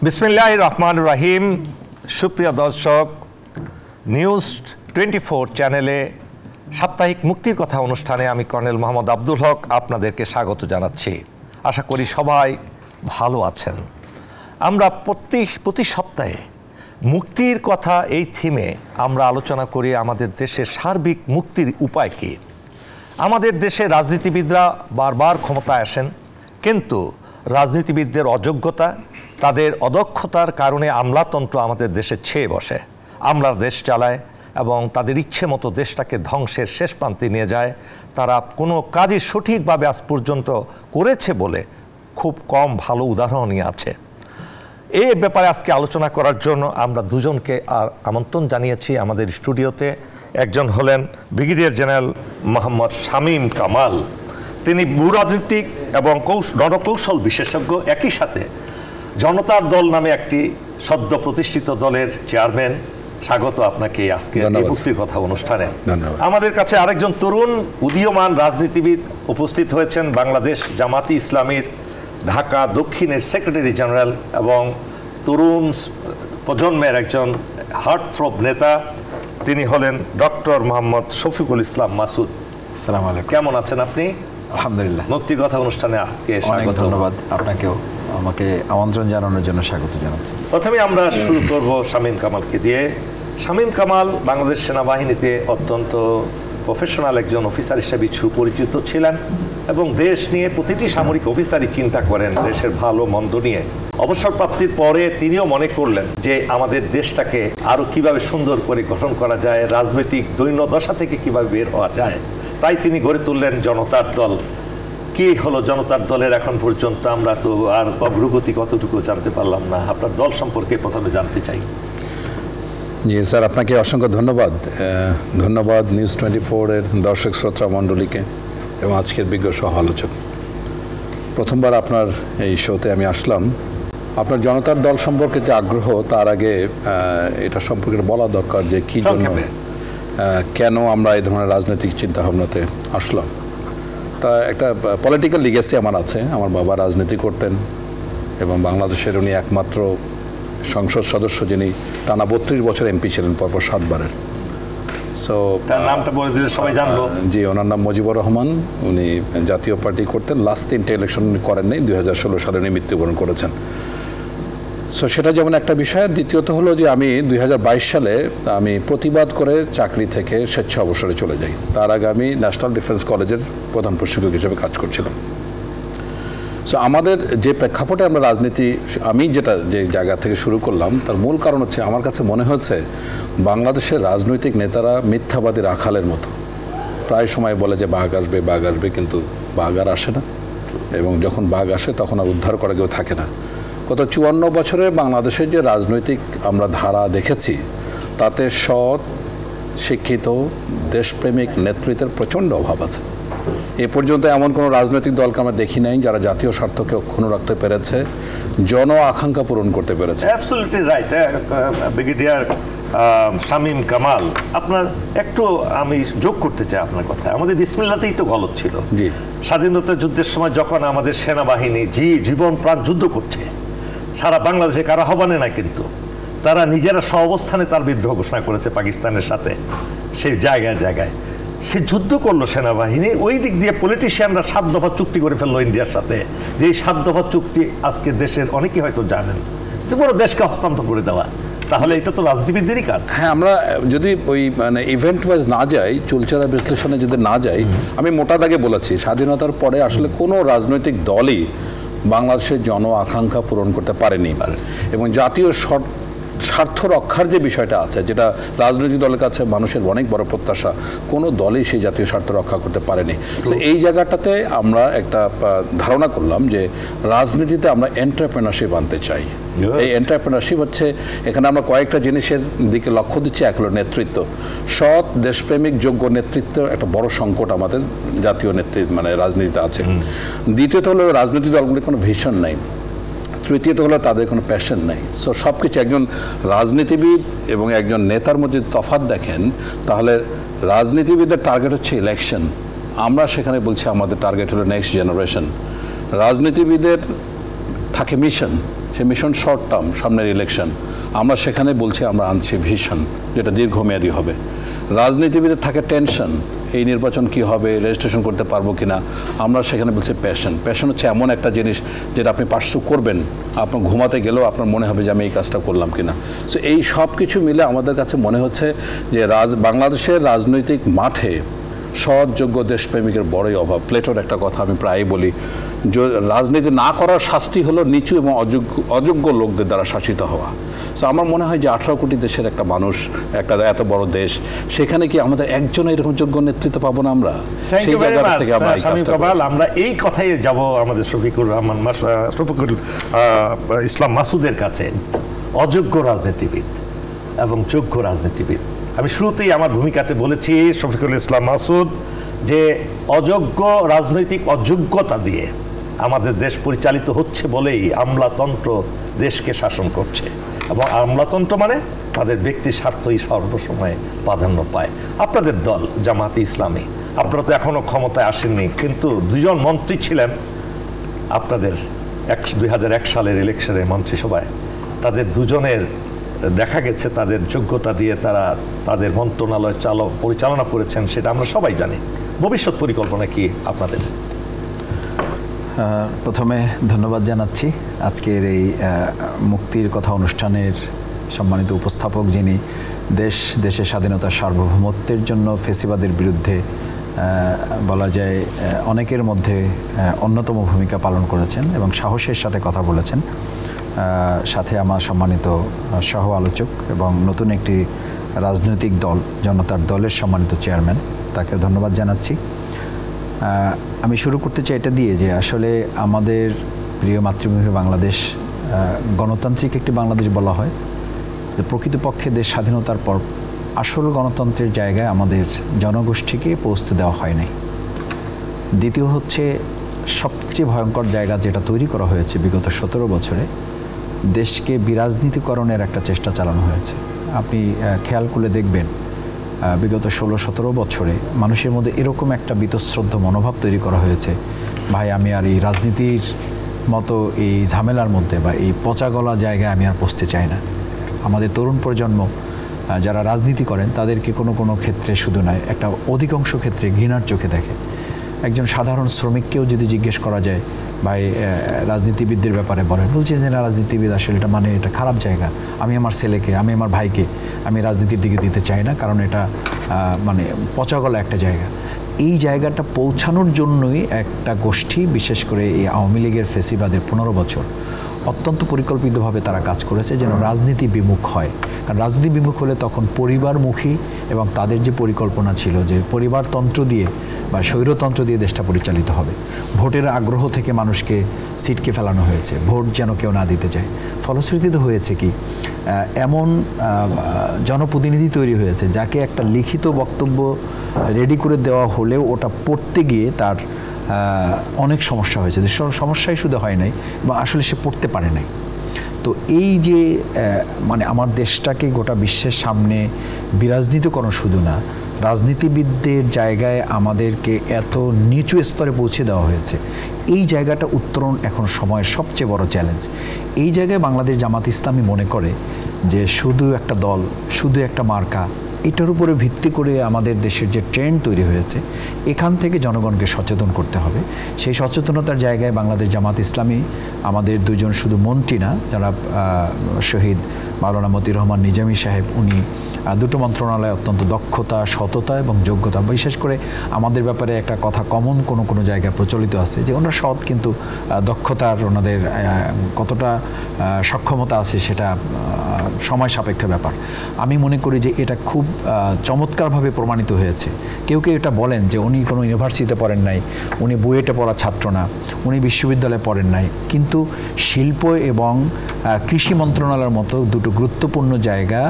বিসমিল্লাহির রহমানির রহিম। সুপ্রিয় দর্শক, নিউজ 24 চ্যানেলে সাপ্তাহিক মুক্তির কথা অনুষ্ঠানে আমি কর্নেল মোহাম্মদ আব্দুল হক আপনাদেরকে স্বাগত জানাচ্ছি। আশা করি সবাই ভালো আছেন। আমরা প্রতি সপ্তাহে মুক্তির কথা এই থিমে আমরা আলোচনা করি আমাদের দেশের সার্বিক মুক্তির উপায় কী। আমাদের দেশে রাজনীতিবিদরা বারবার ক্ষমতায় আসেন, কিন্তু রাজনীতিবিদদের অযোগ্যতা, তাদের অদক্ষতার কারণে আমলাতন্ত্র আমাদের দেশে ছেয়ে বসে। আমলার দেশ চালায় এবং তাদের ইচ্ছে মতো দেশটাকে ধ্বংসের শেষ প্রান্তে নিয়ে যায়। তারা কোনো কাজই সঠিকভাবে আজ পর্যন্ত করেছে বলে খুব কম ভালো উদাহরণই আছে। এই ব্যাপারে আজকে আলোচনা করার জন্য আমরা দুজনকে আমন্ত্রণ জানিয়েছি আমাদের স্টুডিওতে। একজন হলেন ব্রিগেডিয়ার জেনারেল মোহাম্মদ শামীম কামাল। তিনি ভূরাজনীতিক এবং রণকৌশল বিশেষজ্ঞ, একই সাথে জনতার দল নামে একটি সদ্য প্রতিষ্ঠিত দলের চেয়ারম্যান। স্বাগত আপনাকে আজকে এই মুক্তির কথা অনুষ্ঠানে। আমাদের কাছে আরেকজন তরুণ উদীয়মান রাজনীতিবিদ উপস্থিত হয়েছেন, বাংলাদেশ জামাতি ইসলামীর ঢাকা দক্ষিণের সেক্রেটারি জেনারেল এবং তরুণ প্রজন্মের একজন হার্টথ্রব নেতা। তিনি হলেন ডক্টর মোহাম্মদ শফিকুল ইসলাম মাসুদ। আসসালামু আলাইকুম। কেমন আছেন আপনি? আলহামদুলিল্লাহ। মুক্তির কথা অনুষ্ঠানে আজকে স্বাগত। ধন্যবাদ আপনাকেও আমাকে আমন্ত্রণ জানানোর জন্য স্বাগত জানাচ্ছি। প্রথমে আমরা শুরু করব শামীম কামালকে দিয়ে। শামীম কামাল বাংলাদেশ সেনাবাহিনীতে অত্যন্ত প্রফেশনাল একজন অফিসার হিসেবে সুপরিচিত ছিলেন এবং দেশ নিয়ে প্রতিটি সামরিক অফিসারই চিন্তা করেন দেশের ভালো মন্দ নিয়ে। অবসরপ্রাপ্তির পরে তিনিও মনে করলেন যে আমাদের দেশটাকে আরও কিভাবে সুন্দর করে গঠন করা যায়, রাজনৈতিক দৈন্যদশা থেকে কিভাবে বের হওয়া যায়। তাই তিনি গড়ে তুললেন জনতার দল। কি হলো জনতার দলের এখন পর্যন্ত? আমরা তো আর অগ্রগতি কতটুকু জানতে পারলাম না। আপনার দল সম্পর্কে প্রথমে জানতে চাই। জি স্যার, আপনাকে অসংখ্য ধন্যবাদ। ধন্যবাদ নিউজ 24-এর দর্শক শ্রোতা মণ্ডলীকে এবং আজকের বিজ্ঞ সহ আলোচক। প্রথমবার আপনার এই শোতে আমি আসলাম। আপনার জনতার দল সম্পর্কে যে আগ্রহ, তার আগে এটা সম্পর্কে বলা দরকার যে কী জন্য, কেন আমরা এই ধরনের রাজনৈতিক চিন্তাভাবনাতে আসলাম। তা একটা পলিটিক্যাল লিগেসি আমার আছে। আমার বাবা রাজনীতি করতেন এবং বাংলাদেশের উনি একমাত্র সংসদ সদস্য যিনি টানা 32 বছর এমপি ছিলেন, পরপর 7 বারের। সো তার নামটা বলে দিলে সবাই জানবো। জি, ওনার নাম মুজিবুর রহমান। উনি জাতীয় পার্টি করতেন। লাস্ট 3টে ইলেকশন উনি করেন নাই। 2016 সালে উনি মৃত্যুবরণ করেছেন। সো সেটা যেমন একটা বিষয়। দ্বিতীয়ত হলো যে আমি 2022 সালে আমি প্রতিবাদ করে চাকরি থেকে স্বেচ্ছা অবসরে চলে যাই। তার আগে আমি ন্যাশনাল ডিফেন্স কলেজের প্রধান প্রশিক্ষক হিসেবে কাজ করছিলাম। সো আমাদের যে প্রেক্ষাপটে আমরা রাজনীতি, আমি যে জায়গা থেকে শুরু করলাম, তার মূল কারণ হচ্ছে আমার কাছে মনে হচ্ছে বাংলাদেশের রাজনৈতিক নেতারা মিথ্যাবাদী রাখালের মতো। প্রায় সময় বলে যে বাঘ আসবে, বাঘ আসবে, কিন্তু বাঘ আর আসে না। এবং যখন বাঘ আসে তখন আর উদ্ধার করা কেউ থাকে না। গত 54 বছরে বাংলাদেশের যে রাজনৈতিক আমরা ধারা দেখেছি, তাতে সৎ, শিক্ষিত, দেশপ্রেমিক নেতৃত্বের প্রচণ্ড অভাব আছে। এ পর্যন্ত এমন কোনো রাজনৈতিক দলকে আমরা দেখি নাই যারা জাতীয় স্বার্থকে অক্ষুণ্ণ রাখতে পেরেছে, জন আকাঙ্ক্ষা পূরণ করতে পেরেছে। Absolutely right brigadier Shamim Kamal. আপনার একটু আমি যোগ করতে চাই আপনার কথা। আমাদের বিসমিল্লাতেই তো গলত ছিল। জি, স্বাধীনতা যুদ্ধের সময় যখন আমাদের সেনাবাহিনী জীবন প্রাণ যুদ্ধ করছে, সারা বাংলাদেশে কারো আহ্বানে না, কিন্তু তারা নিজেরা সহাবস্থানে তার বিদ্রোহ ঘোষণা করেছে পাকিস্তানের সাথে। সেই জায়গায় জায়গায় সে যুদ্ধ করলো সেনাবাহিনী। ওই দিক দিয়ে পলিটিশিয়ানরা 7 দফা চুক্তি করে ফেললো ইন্ডিয়ার সাথে। যে এই 7 দফা চুক্তি আজকে দেশের অনেকেই হয়তো জানেন, যে পুরো দেশকে হস্তান্তর করে দেওয়া। তাহলে এটা তো রাজনীতিবিদদেরই কাজ। হ্যাঁ, আমরা যদি ওই ইভেন্ট ওয়াইজ না যাই, চুলচেরা বিশ্লেষণে যদি না যাই, আমি মোটা দাগে বলেছি স্বাধীনতার পরে আসলে কোনো রাজনৈতিক দলই বাংলাদেশের জন আকাঙ্ক্ষা পূরণ করতে পারেনি। এবং জাতীয় স্বার্থ রক্ষার যে বিষয়টা আছে, যেটা রাজনৈতিক দলের কাছে মানুষের অনেক বড় প্রত্যাশা, কোনো দলই সেই জাতীয় স্বার্থ রক্ষা করতে পারেনি। তো এই জায়গাটাতে আমরা একটা ধারণা করলাম যে রাজনীতিতে আমরা এন্টারপ্রেনারশিপ আনতে চাই। এই এন্টারপ্রেনারশিপ হচ্ছে, এখানে আমরা কয়েকটা জিনিসের দিকে লক্ষ্য দিচ্ছি। এক হলো নেতৃত্ব, সৎ, দেশপ্রেমিক, যোগ্য নেতৃত্ব একটা বড় সংকট আমাদের জাতীয় নেতৃত্ব রাজনীতিতে আছে। দ্বিতীয়ত হলো রাজনৈতিক দলগুলির কোনো ভিশন নাই। তৃতীয়ত হলো তাদের কোনো প্যাশন নাই। সো সব কিছু, একজন রাজনীতিবিদ এবং একজন নেতার মধ্যে তফাৎ দেখেন, তাহলে রাজনীতিবিদের টার্গেট হচ্ছে ইলেকশন, আমরা সেখানে বলছি আমাদের টার্গেট হলো নেক্সট জেনারেশন। রাজনীতিবিদের থাকে মিশন, সে মিশন শর্ট টার্ম, সামনের ইলেকশন। আমরা সেখানে বলছি আমরা আনছি ভিশন, যেটা দীর্ঘমেয়াদী হবে। রাজনীতিবিদের থাকে টেনশন, এই নির্বাচন কি হবে, রেজিস্ট্রেশন করতে পারবো কিনা। আমরা সেখানে বলছি প্যাশন। প্যাশন হচ্ছে এমন একটা জিনিস যেটা আপনি পার্সু করবেন, আপনার ঘুমাতে গেলেও আপনার মনে হবে যে আমি এই কাজটা করলাম কিনা। সো এই সব কিছু মিলে আমাদের কাছে মনে হচ্ছে যে বাংলাদেশের রাজনৈতিক মাঠে সৎ, যোগ্য, দেশপ্রেমিকের বড়ই অভাব। প্লেটোর একটা কথা আমি প্রায়ই বলি, রাজনীতি না করার শাস্তি হলো নিচু এবং অযোগ্য লোকদের দ্বারা শাসিত হওয়া। সো আমার মনে হয় যে 18 কোটি দেশের একটা মানুষ, একটা এত বড় দেশ, সেখানে কি আমাদের একজন এরকম যোগ্য নেতৃত্ব পাবো না আমরা? সেই জায়গা থেকে আমরা এই কথাই যাব আমাদের শফিকুল ইসলাম মাসুদের কাছে। অযোগ্য রাজনীতিবিদ এবং যোগ্য রাজনীতিবিদ, আমি শুরুতেই আমার ভূমিকাতে বলেছি শফিকুল ইসলাম মাসুদ যে অযোগ্য রাজনৈতিক অযোগ্যতা দিয়ে আমাদের দেশ পরিচালিত হচ্ছে বলেই আমলাতন্ত্র দেশকে শাসন করছে, এবং আমলাতন্ত্র মানে তাদের ব্যক্তি স্বার্থই সর্বসময় প্রাধান্য পায়। আপনাদের দল জামাতে ইসলামী, আপনারা তো এখনো ক্ষমতায় আসেননি, কিন্তু দুজন মন্ত্রী ছিলেন আপনাদের 2001 সালের ইলেকশনের মন্ত্রিসভায়। তাদের দুজনের দেখা গেছে তাদের যোগ্যতা দিয়ে তারা তাদের মন্ত্রণালয় পরিচালনা করেছেন, সেটা আমরা সবাই জানি। ভবিষ্যৎ পরিকল্পনা কি আপনাদের? প্রথমে ধন্যবাদ জানাচ্ছি আজকের এই মুক্তির কথা অনুষ্ঠানের সম্মানিত উপস্থাপক, যিনি দেশের স্বাধীনতার সার্বভৌমত্বের জন্য ফেসিবাদের বিরুদ্ধে বলা যায় অনেকের মধ্যে অন্যতম ভূমিকা পালন করেছেন এবং সাহসের সাথে কথা বলেছেন। সাথে আমার সম্মানিত সহ আলোচক এবং নতুন একটি রাজনৈতিক দল জনতার দলের সম্মানিত চেয়ারম্যান, তাকে ধন্যবাদ জানাচ্ছি। আমি শুরু করতে চাই এটা দিয়ে যে আসলে আমাদের প্রিয় মাতৃভূমি বাংলাদেশ গণতান্ত্রিক একটি বাংলাদেশ বলা হয়, যে প্রকৃতপক্ষে দেশ স্বাধীনতার পর আসল গণতন্ত্রের জায়গায় আমাদের জনগোষ্ঠীকে পৌঁছতে দেওয়া হয় নাই। দ্বিতীয় হচ্ছে সবচেয়ে ভয়ঙ্কর জায়গা যেটা তৈরি করা হয়েছে বিগত 17 বছরে, দেশকে বিরাজনীতিকরণের একটা চেষ্টা চালানো হয়েছে। আপনি খেয়াল করলে দেখবেন বিগত 16-17 বছরে মানুষের মধ্যে এরকম একটা বীতশ্রদ্ধ মনোভাব তৈরি করা হয়েছে, ভাই আমি আর এই রাজনীতির মতো এই ঝামেলার মধ্যে বা এই পচাগলা জায়গায় আমি আর পৌঁছতে চাই না। আমাদের তরুণ প্রজন্ম যারা রাজনীতি করেন তাদেরকে কোনো ক্ষেত্রে শুধু নয়, একটা অধিকাংশ ক্ষেত্রে ঘৃণার চোখে দেখে। একজন সাধারণ শ্রমিককেও যদি জিজ্ঞেস করা যায় ভাই রাজনীতিবিদদের ব্যাপারে বলেন, বলছে যে না রাজনীতিবিদ আসলে এটা মানে এটা খারাপ জায়গা, আমি আমার ছেলেকে, আমি আমার ভাইকে আমি রাজনীতির দিকে দিতে চাই না, কারণ এটা মানে পচাগলা একটা জায়গা। এই জায়গাটা পৌঁছানোর জন্যই একটা গোষ্ঠী, বিশেষ করে এই আওয়ামী লীগের ফেসিবাদের 15 বছর অত্যন্ত পরিকল্পিতভাবে তারা কাজ করেছে যেন রাজনীতি বিমুখ হয়। কারণ রাজনীতি বিমুখ হলে তখন পরিবারমুখী, এবং তাদের যে পরিকল্পনা ছিল যে পরিবারতন্ত্র দিয়ে বা স্বৈরতন্ত্র দিয়ে দেশটা পরিচালিত হবে। ভোটের আগ্রহ থেকে মানুষকে সিটকে ফেলানো হয়েছে, ভোট যেন কেউ না দিতে চায়। ফলশ্রুতিতে হয়েছে কি, এমন জনপ্রতিনিধি তৈরি হয়েছে যাকে একটা লিখিত বক্তব্য রেডি করে দেওয়া হলেও ওটা পড়তে গিয়ে তার অনেক সমস্যা হয়েছে। সমস্যাই শুধু হয় নাই, বা আসলে সে পড়তে পারে নাই। তো এই যে মানে আমার দেশটাকে গোটা বিশ্বের সামনে বিরাজনীতিকরণ শুধু না, রাজনীতিবিদদের জায়গায় আমাদেরকে এত নিচু স্তরে পৌঁছে দেওয়া হয়েছে, এই জায়গাটা উত্তরণ এখন সময়ের সবচেয়ে বড় চ্যালেঞ্জ। এই জায়গায় বাংলাদেশ জামাত ইসলামী মনে করে যে শুধু একটা দল, শুধু একটা মার্কা, এটার উপরে ভিত্তি করে আমাদের দেশের যে ট্রেন্ড তৈরি হয়েছে, এখান থেকে জনগণকে সচেতন করতে হবে। সেই সচেতনতার জায়গায় বাংলাদেশ জামাত ইসলামী আমাদের দুজন শুধু মন্ত্রী না, যারা শহীদ মাওলানা মতিউর রহমান নিজামী সাহেব, উনি দুটো মন্ত্রণালয়ে অত্যন্ত দক্ষতা, সততা এবং যোগ্যতা, বিশেষ করে আমাদের ব্যাপারে একটা কথা কমন কোনো জায়গায় প্রচলিত আছে যে ওনারা সৎ, কিন্তু দক্ষতার ওনাদের কতটা সক্ষমতা আছে সেটা সময় সাপেক্ষ ব্যাপার। আমি মনে করি যে এটা খুব চমৎকারভাবে প্রমাণিত হয়েছে। কেউ এটা বলেন যে উনি কোনো ইউনিভার্সিটিতে পড়েন নাই, উনি বুয়েটে পড়া ছাত্র না, উনি বিশ্ববিদ্যালয়ে পড়েন নাই, কিন্তু শিল্প এবং কৃষি মন্ত্রণালয়ের মতো দুটো গুরুত্বপূর্ণ জায়গা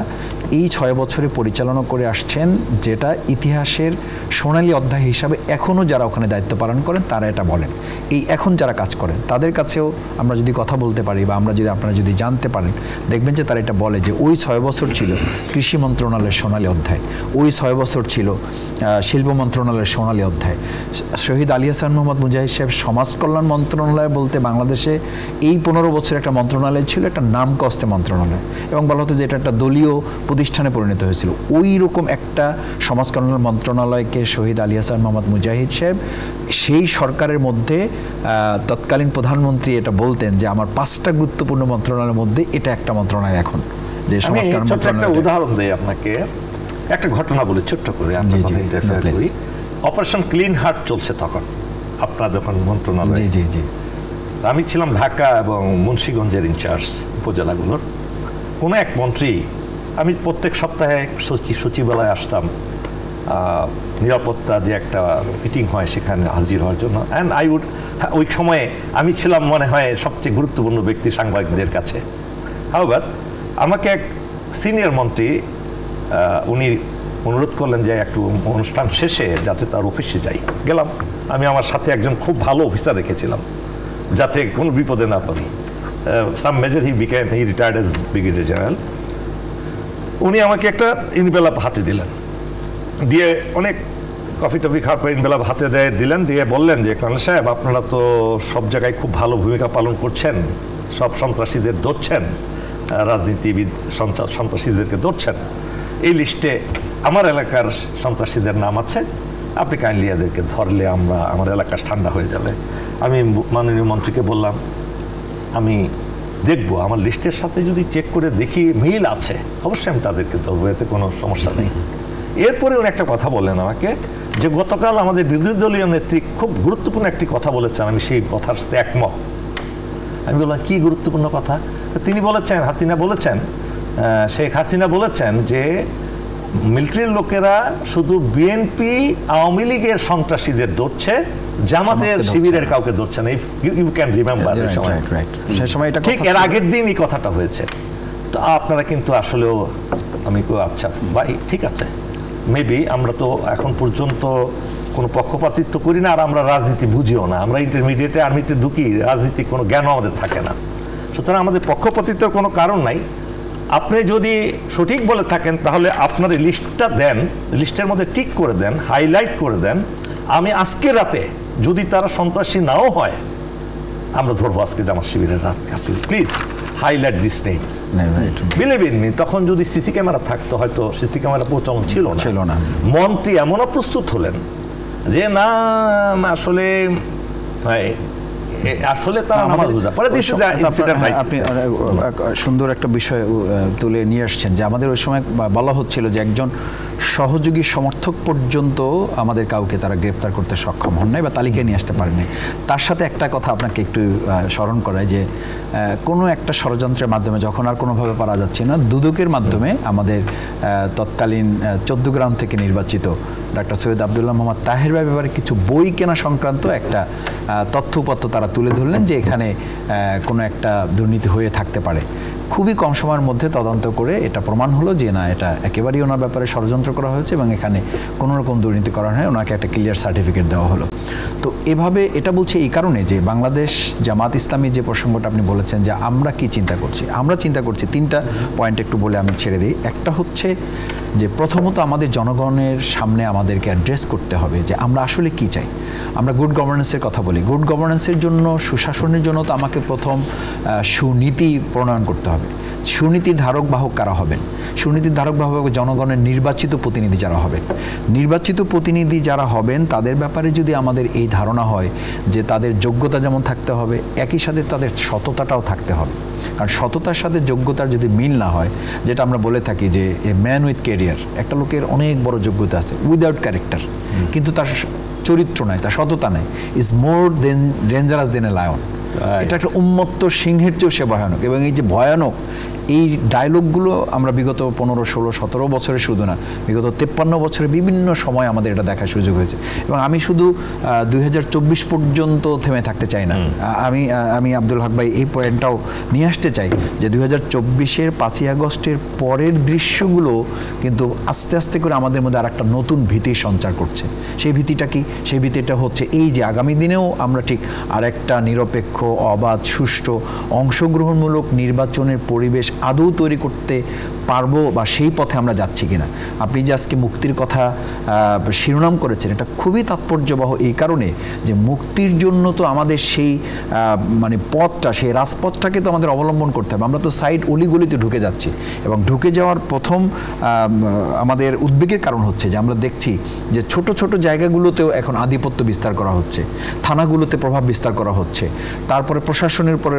এই 6 বছরে পরিচালনা করে আসছেন, যেটা ইতিহাসের সোনালী অধ্যায় হিসাবে এখনও যারা ওখানে দায়িত্ব পালন করেন তারা এটা বলেন। এই এখন যারা কাজ করেন তাদের কাছেও আমরা যদি কথা বলতে পারি বা আপনারা যদি জানতে পারেন, দেখবেন যে তারা এটা বলে যে ওই 6 বছর ছিল কৃষি মন্ত্রণালয়ের সোনালী অধ্যায়, ওই 6 বছর ছিল শিল্প মন্ত্রণালয়ের সোনালী অধ্যায়। শহীদ আলী হাসান মোহাম্মদ মুজাহিদ সাহেব সমাজ কল্যাণ মন্ত্রণালয় বলতে বাংলাদেশে এই 15 বছর একটা মন্ত্রণালয় ছিল, একটা নাম কস্তে মন্ত্রণালয়, এবং বলা হতো যে এটা একটা দলীয় প্রতিষ্ঠানে পরিণত হয়েছিল। ওই রকম একটা সমাজ কল্যাণ মন্ত্রণালয়কে শহীদ আলী হাসান মোহাম্মদ মুজাহিদ সাহেব সেই সরকারের মধ্যে তৎকালীন প্রধানমন্ত্রী এটা বলতেন যে আমার 5টা গুরুত্বপূর্ণ মন্ত্রণালয়ের মধ্যে এটা একটা মন্ত্রণালয় এখন, যে সমাজ কল্যাণ মন্ত্রণালয়। একটা উদাহরণ দেই আপনাকে, একটা ঘটনা বলে ছোট্ট করে অপারেশন ক্লিন হার্ট চলছে তখন, আপনার যখন মন্ত্রণালয়। জি জি জি। আমি ছিলাম ঢাকা এবং মুন্সিগঞ্জের ইনচার্জ উপজেলাগুলোর। কোনো এক মন্ত্রী, আমি প্রত্যেক সপ্তাহে সচিবালয়ে আসতাম নিরাপত্তা যে একটা মিটিং হয় সেখানে হাজির হওয়ার জন্য, অ্যান্ড ওই সময়ে আমি ছিলাম মনে হয় সবচেয়ে গুরুত্বপূর্ণ ব্যক্তি সাংবাদিকদের কাছে। হাওয়ার আমাকে এক সিনিয়র মন্ত্রী উনি অনুরোধ করলেন যে একটু অনুষ্ঠান শেষে যাতে তার অফিসে যাই। গেলাম, আমি আমার সাথে একজন খুব ভালো অফিসার রেখেছিলাম যাতে কোনো বিপদে না পড়ি। সাম মেজর হি রিটায়ার্ড এজ ব্রিগেডিয়ার জেনারেল। উনি আমাকে একটা ইনভেলপ হাতে দিলেন, দিয়ে অনেক কফি টফি খাওয়ার পর ইনভেলপ হাতে দিলেন, দিয়ে বললেন যে কর্নেল সাহেব আপনারা তো সব জায়গায় খুব ভালো ভূমিকা পালন করছেন, সব সন্ত্রাসীদের ধরছেন, রাজনীতিবিদ সন্ত্রাসীদেরকে ধরছেন, এই লিস্টে আমার এলাকার সন্ত্রাসীদের নাম আছে, আপনি কাইন্ডলি এদেরকে ধরলে আমার এলাকা ঠান্ডা হয়ে যাবে। আমি মাননীয় মন্ত্রীকে বললাম আমি দেখবো, আমার লিস্টের সাথে যদি চেক করে দেখি মিল আছে অবশ্যই আমি তাদেরকে ধরবো, এতে কোনো সমস্যা নেই। এরপরে উনি একটা কথা বললেন আমাকে যে গতকাল আমাদের বিরোধী দলীয় নেত্রী খুব গুরুত্বপূর্ণ একটি কথা বলেছেন, আমি সেই কথার সাথে একমত। আমি বললাম কি গুরুত্বপূর্ণ কথা? তিনি বলেছেন, শেখ হাসিনা বলেছেন যে মিলিটারির লোকেরা শুধু বিএনপি আওয়ামী লীগের সন্ত্রাসীদের ধরছে, জামাতের শিবিরের কাউকে ধরছে না। ইউ ক্যান রিমেম্বার ঠিক এর আগের দিন এই কথাটা হয়েছে। তো আপনারা কিন্তু আসলেও, আমি আচ্ছা ভাই ঠিক আছে, মেবি আমরা তো এখন পর্যন্ত কোনো পক্ষপাতিত্ব করি না, আর আমরা রাজনীতি বুঝিও না, আমরা ইন্টারমিডিয়েটে আর্মিতে ঢুকি, রাজনীতিক কোনো জ্ঞানও আমাদের থাকে না। সুতরাং আমাদের পক্ষপাতিত্বের কোনো কারণ নাই। আপনি যদি সঠিক বলে থাকেন তাহলে আপনার এই লিস্টটা দেন, লিস্টের মধ্যে টিক করে দেন, হাইলাইট করে দেন। আমি আজকে রাতে যদি তারা সন্ত্রাসী নাও হয় আমরা ধরবো আজকে জামাত শিবিরের রাত। Please highlight this name, believe in me. তখন যদি সিসি ক্যামেরা থাকতো হয়তো সিসি ক্যামেরা প্রচলন ছিল না। মন্ত্রী এমন প্রস্তুত হলেন যে না আসলে তারা নামাজ রোজা পরে। আপনি সুন্দর একটা বিষয় তুলে নিয়ে আসছেন যে আমাদের ওই সময় বলা হচ্ছিল যে একজন সহযোগী সমর্থক পর্যন্ত আমাদের কাউকে তারা গ্রেপ্তার করতে সক্ষম হন নাই বা তালিকায় নিয়ে আসতে পারেনি। তার সাথে একটা কথা আপনাকে একটু স্মরণ করায় যে কোনো একটা ষড়যন্ত্রের মাধ্যমে যখন আর কোনোভাবে পারা যাচ্ছে না, দুদকের মাধ্যমে আমাদের তৎকালীন 14 গ্রাম থেকে নির্বাচিত ডক্টর সৈয়দ আবদুল্লাহ মোহাম্মদ তাহের ব্যাপারে কিছু বই কেনা সংক্রান্ত একটা তথ্যপত্র তারা তুলে ধরলেন যে এখানে কোনো একটা দুর্নীতি হয়ে থাকতে পারে। খুবই কম সময়ের মধ্যে তদন্ত করে এটা প্রমাণ হলো যে না, এটা একেবারেই ওনার ব্যাপারে ষড়যন্ত্র করা হয়েছে এবং এখানে কোনো রকম দুর্নীতি করা হয়, ওনাকে একটা ক্লিয়ার সার্টিফিকেট দেওয়া হলো। তো এভাবে এটা বলছে এই কারণে যে বাংলাদেশ জামাত ইসলামী যে প্রসঙ্গটা আপনি বলেছেন যে আমরা কি চিন্তা করছি, আমরা চিন্তা করছি 3টা পয়েন্ট একটু বলে আমি ছেড়ে দিই। একটা হচ্ছে যে প্রথমত আমাদের জনগণের সামনে আমাদেরকে অ্যাড্রেস করতে হবে যে আমরা আসলে কি চাই। আমরা গুড গভর্নেন্সের কথা বলি, গুড গভর্নেন্সের জন্য, সুশাসনের জন্য তো আমাকে প্রথম সুনীতি প্রণয়ন করতে হবে। সুনীতির ধারক বাহক কারা হবেন? সুনীতির ধারক বাহক জনগণের নির্বাচিত প্রতিনিধি যারা হবেন। নির্বাচিত প্রতিনিধি যারা হবেন তাদের ব্যাপারে যদি আমাদের এই ধারণা হয় যে তাদের যোগ্যতা যেমন থাকতে হবে, একই সাথে তাদের সততাটাও থাকতে হবে। কারণ সততার সাথে যোগ্যতার যদি মিল না হয়, যেটা আমরা বলে থাকি যে এ ম্যান উইথ ক্যারিয়ার, একটা লোকের অনেক বড় যোগ্যতা আছে উইদাউট ক্যারেক্টার, কিন্তু তার চরিত্র নাই, তার সততা নাই, is more dangerous then a lion. এটা একটা উন্মত্ত সিংহের চেয়েও সে ভয়ানক। এবং এই যে ভয়ানক, এই ডায়লগগুলো আমরা বিগত 15, 16, 17 বছরে শুধু না, বিগত 53 বছরে বিভিন্ন সময় আমাদের এটা দেখার সুযোগ হয়েছে। এবং আমি শুধু 2024 পর্যন্ত থেমে থাকতে চাই না। আমি আব্দুল হক ভাই এই পয়েন্টটাও নিয়ে আসতে চাই যে 2024-এর 5ই আগস্টের পরের দৃশ্যগুলো কিন্তু আস্তে আস্তে করে আমাদের মধ্যে আর একটা নতুন ভীতির সঞ্চার করছে। সেই ভীতিটা কি? সেই ভীতিটা হচ্ছে এই যে আগামী দিনেও আমরা ঠিক আর একটা নিরপেক্ষ, অবাধ, সুষ্ঠু, অংশগ্রহণমূলক নির্বাচনের পরিবেশ আদৌ তৈরি করতে পারবো বা সেই পথে আমরা যাচ্ছি কিনা। আপনি যে আজকে মুক্তির কথা শিরোনাম করেছেন, এটা খুবই তাৎপর্যবহ এই কারণে যে মুক্তির জন্য তো আমাদের সেই মানে পথটা, সেই রাজপথটাকে তো আমাদের অবলম্বন করতে হবে। আমরা তো সাইড অলিগলিতে ঢুকে যাচ্ছি এবং ঢুকে যাওয়ার প্রথম আমাদের উদ্বেগের কারণ হচ্ছে যে আমরা দেখছি যে ছোট ছোট জায়গাগুলোতেও এখন আধিপত্য বিস্তার করা হচ্ছে, থানাগুলোতে প্রভাব বিস্তার করা হচ্ছে, তারপরে প্রশাসনের উপরে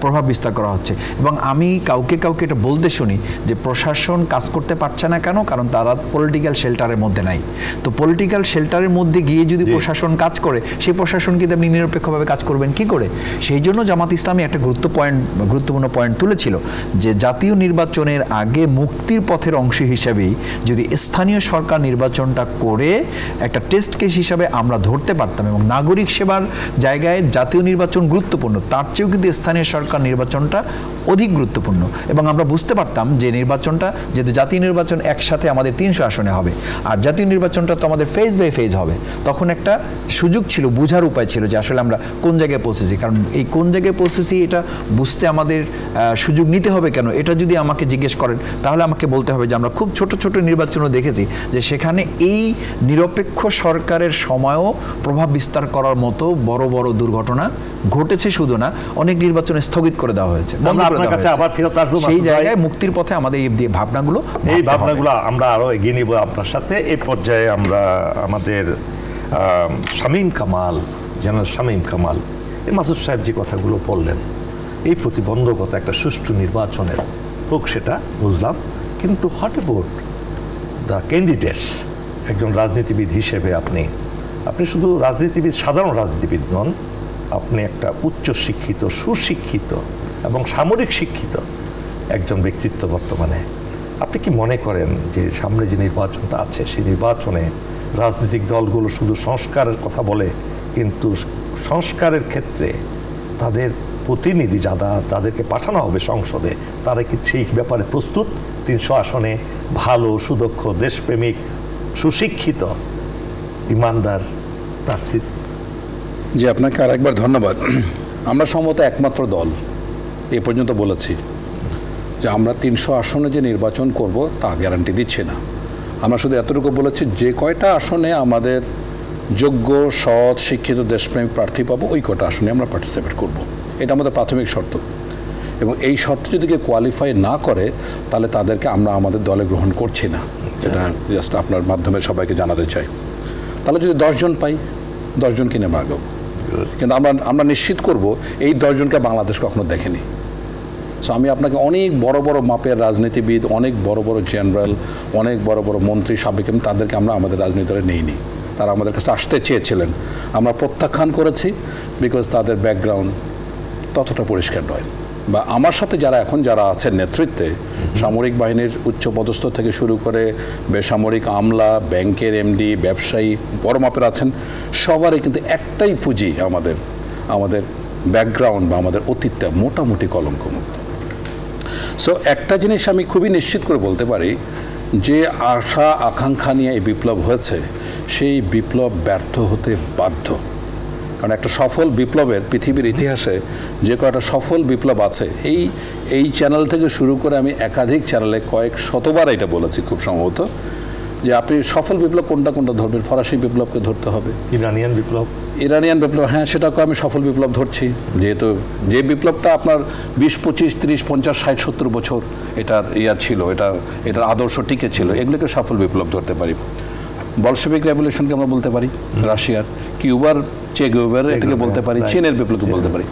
প্রভাব বিস্তার করা হচ্ছে। এবং আমি কাউকে এটা বলতে শুনি যে প্রশাসন কাজ করতে পারছে না কেন? কারণ তারা পলিটিক্যাল শেল্টারের মধ্যে নাই। তো পলিটিক্যাল শেল্টারের মধ্যে গিয়ে যদি প্রশাসন কাজ করে, সেই প্রশাসন কিন্তু আপনি নিরপেক্ষভাবে কাজ করবেন কি করে? সেই জন্য জামাত ইসলামী একটা গুরুত্বপূর্ণ পয়েন্ট তুলেছিল যে জাতীয় নির্বাচনের আগে মুক্তির পথের অংশ হিসেবেই যদি স্থানীয় সরকার নির্বাচনটা করে একটা টেস্ট কেস হিসাবে আমরা ধরতে পারতাম এবং নাগরিক সেবার জায়গায় জাতীয় নির্বাচন গুরুত্বপূর্ণ, তার চেয়েও কিন্তু স্থানীয় সরকার নির্বাচনটা অধিক গুরুত্বপূর্ণ। এবং আমরা বুঝতে পারতাম যে নির্বাচনটা, যেহেতু জাতীয় নির্বাচন একসাথে আমাদের 300 আসনে হবে আর জাতীয় নির্বাচনটা তো আমাদের ফেজ বাই ফেজ হবে, তখন একটা সুযোগ ছিল, বোঝার উপায় ছিল যে আসলে আমরা কোন জায়গায় পৌঁছেছি। কারণ এই কোন জায়গায় পৌঁছেছি এটা বুঝতে আমাদের সুযোগ নিতে হবে কেন, এটা যদি আমাকে জিজ্ঞেস করেন তাহলে আমাকে বলতে হবে যে আমরা খুব ছোট ছোট নির্বাচনও দেখেছি যে সেখানে এই নিরপেক্ষ সরকারের সময়ও প্রভাব বিস্তার করার মতো বড় বড় দুর্ঘটনা ঘটেছে। শুধু না, অনেক নির্বাচন স্থগিত করে দেওয়া হয়েছে। সেই জায়গায় মুক্তির পথে আমাদের এই ভাবনাগুলো আমরা আরো এগিয়ে নিব আপনার সাথে। এই পর্যায়ে আমরা আমাদের জেনারেল শামীম কামাল, মাসুদ সাহেব যে কথাগুলো বললেন, এই প্রতিবন্ধকতা একটা সুষ্ঠু নির্বাচনের হোক সেটা বুঝলাম, কিন্তু হোয়াট অ্যাবাউট দ্য ক্যান্ডিডেটস? একজন রাজনীতিবিদ হিসেবে আপনি শুধু রাজনীতিবিদ, সাধারণ রাজনীতিবিদ নন, আপনি একটা উচ্চ শিক্ষিত, সুশিক্ষিত এবং সামরিক শিক্ষিত একজন ব্যক্তিত্ব বর্তমানে। আপনি কি মনে করেন যে সামনে যে নির্বাচনটা আছে সেই নির্বাচনে রাজনৈতিক দলগুলো শুধু সংস্কারের কথা বলে, কিন্তু সংস্কারের ক্ষেত্রে তাদের প্রতিনিধি যারা তাদেরকে পাঠানো হবে সংসদে, তারা কি সেই ব্যাপারে প্রস্তুত? 300 আসনে ভালো, সুদক্ষ, দেশপ্রেমিক, সুশিক্ষিত, ইমানদার প্রার্থী? জি, আপনাকে আরেকবার ধন্যবাদ। আমরা সম্ভবত একমাত্র দল এ পর্যন্ত বলেছি যে আমরা 300 আসনে যে নির্বাচন করব তা গ্যারান্টি দিচ্ছে না। আমরা শুধু এতটুকু বলেছি যে কয়টা আসনে আমাদের যোগ্য, সৎ, শিক্ষিত, দেশপ্রেমিক প্রার্থী পাবো ওই কয়টা আসনে আমরা পার্টিসিপেট করব। এটা আমাদের প্রাথমিক শর্ত। এবং এই শর্ত যদি কেউ কোয়ালিফাই না করে তাহলে তাদেরকে আমরা আমাদের দলে গ্রহণ করছি না। এটা জাস্ট আপনার মাধ্যমে সবাইকে জানাতে চাই। তাহলে যদি 10 জন পাই, 10 জনকে নেমে আগাবো, কিন্তু আমরা নিশ্চিত করব এই 10 জনকে বাংলাদেশ কখনো দেখেনি। সো আমি আপনাকে অনেক বড় বড় মাপের রাজনীতিবিদ, অনেক বড় বড় জেনারেল, অনেক বড় বড় মন্ত্রী, সাবেক, তাদেরকে আমরা আমাদের রাজনীতি দলে নেইনি। তারা আমাদের কাছে আসতে চেয়েছিলেন, আমরা প্রত্যাখ্যান করেছি, বিকজ তাদের ব্যাকগ্রাউন্ড ততটা পরিষ্কার নয়। বা আমার সাথে যারা আছেন নেতৃত্বে, সামরিক বাহিনীর উচ্চপদস্থ থেকে শুরু করে বেসামরিক আমলা, ব্যাংকের এমডি, ব্যবসায়ী, বড় মাপের আছেন, সবারই কিন্তু একটাই পুঁজি আমাদের ব্যাকগ্রাউন্ড বা আমাদের অতীতটা মোটামুটি কলঙ্কমুক্ত। সো একটা জিনিস আমি খুবই নিশ্চিত করে বলতে পারি, যে আশা আকাঙ্ক্ষা নিয়ে এই বিপ্লব হয়েছে, সেই বিপ্লব ব্যর্থ হতে বাধ্য। কারণ একটা সফল বিপ্লবের পৃথিবীর ইতিহাসে যে কয়টা সফল বিপ্লব আছে, এই চ্যানেল থেকে শুরু করে আমি একাধিক চ্যানেলে কয়েক শতবার এটা বলেছি খুব সম্ভবত, যে আপনি সফল বিপ্লব কোনটা ধরবেন। ফরাসি বিপ্লবকে ধরতে হবে, ইরানিয়ান বিপ্লব, হ্যাঁ সেটাকে আমি সফল বিপ্লব ধরছি, যেহেতু যে বিপ্লবটা আপনার 20, 25, 30, 50, 60, 70 বছর এটার ছিল, এটার আদর্শ টিকে ছিল, এগুলোকে সফল বিপ্লব ধরতে পারি। বলশেভিক রেভলিউশনকে আমরা বলতে পারি, রাশিয়ার, কিউবার চে গুয়েভারা এটাকে বলতে পারি, চীনের বিপ্লবকে বলতে পারি।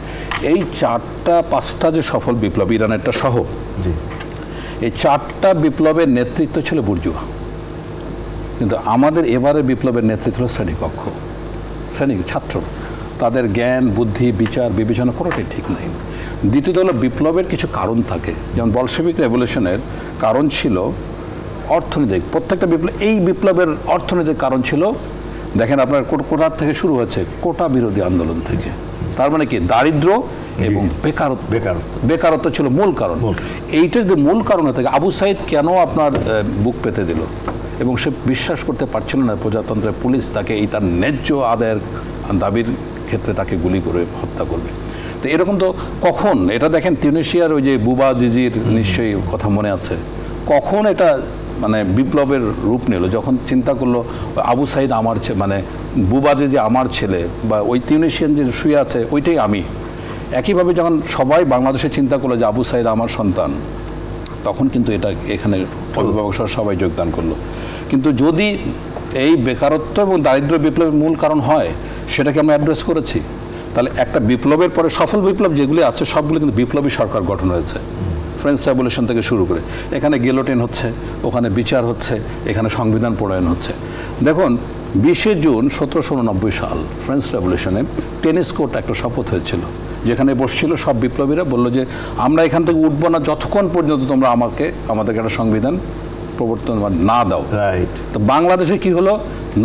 এই 4-5টা যে সফল বিপ্লব, ইরানেরটা সহ, এই 4টা বিপ্লবের নেতৃত্ব ছিল বুর্জুয়া। কিন্তু আমাদের এবারের বিপ্লবের নেতৃত্ব শ্রেণীকক্ষ, ছাত্র। তাদের জ্ঞান, বুদ্ধি, বিচার, বিবেচনা কোনোটাই ঠিক নাই। দ্বিতীয়ত হলো বিপ্লবের কিছু কারণ থাকে, যেমন বলশেভিক রেভলিউশনের কারণ ছিল অর্থনৈতিক, প্রত্যেকটা বিপ্লব, এই বিপ্লবের অর্থনৈতিক কারণ ছিল, দেখেন আপনার কোটার থেকে শুরু হয়েছে, কোটা বিরোধী আন্দোলন থেকে। তার মানে কি, দারিদ্র এবং বেকারত্ব ছিল মূল কারণ। এইটা যদি মূল কারণ থেকে আবু সাইদ কেন আপনার বুক পেতে দিল, এবং সে বিশ্বাস করতে পারছিল না প্রজাতন্ত্রের পুলিশ তাকে এই তার ন্যায্য আদায়ের দাবির ক্ষেত্রে তাকে গুলি করে হত্যা করবে। তো এরকম তো কখন, এটা দেখেন তিউনিসিয়ার ওই যে বুবা জিজির নিশ্চয়ই কথা মনে আছে, কখন এটা মানে বিপ্লবের রূপ নিল, যখন চিন্তা করলো আবু সাইদ আমার মানে বুবা জিজি আমার ছেলে, বা ওই তিউনিসিয়ান যে শুয়ে আছে ওইটাই আমি। একইভাবে যখন সবাই বাংলাদেশে চিন্তা করলো যে আবু সাইদ আমার সন্তান, তখন কিন্তু এটা এখানে অভিভাবক সবাই যোগদান করলো। কিন্তু যদি এই বেকারত্ব এবং দারিদ্র্য বিপ্লবের মূল কারণ হয়, সেটাকে আমরা অ্যাড্রেস করেছি, তাহলে একটা বিপ্লবের পরে সফল বিপ্লব যেগুলি আছে সবগুলো কিন্তু বিপ্লবী সরকার গঠন হয়েছে। ফ্রেঞ্চ রেভলিউশন থেকে শুরু করে এখানে গিলোটিন হচ্ছে, ওখানে বিচার হচ্ছে, এখানে সংবিধান প্রণয়ন হচ্ছে। দেখুন 20শে জুন 1789 সাল ফ্রেঞ্চ রেভলিউশনে টেনিস কোর্ট একটা শপথ হয়েছিল, যেখানে বসছিল সব বিপ্লবীরা, বললো যে আমরা এখান থেকে উঠবো না যতক্ষণ পর্যন্ত তোমরা আমাদেরকে একটা সংবিধান প্রবর্তন না দাও। তো বাংলাদেশে কি হলো,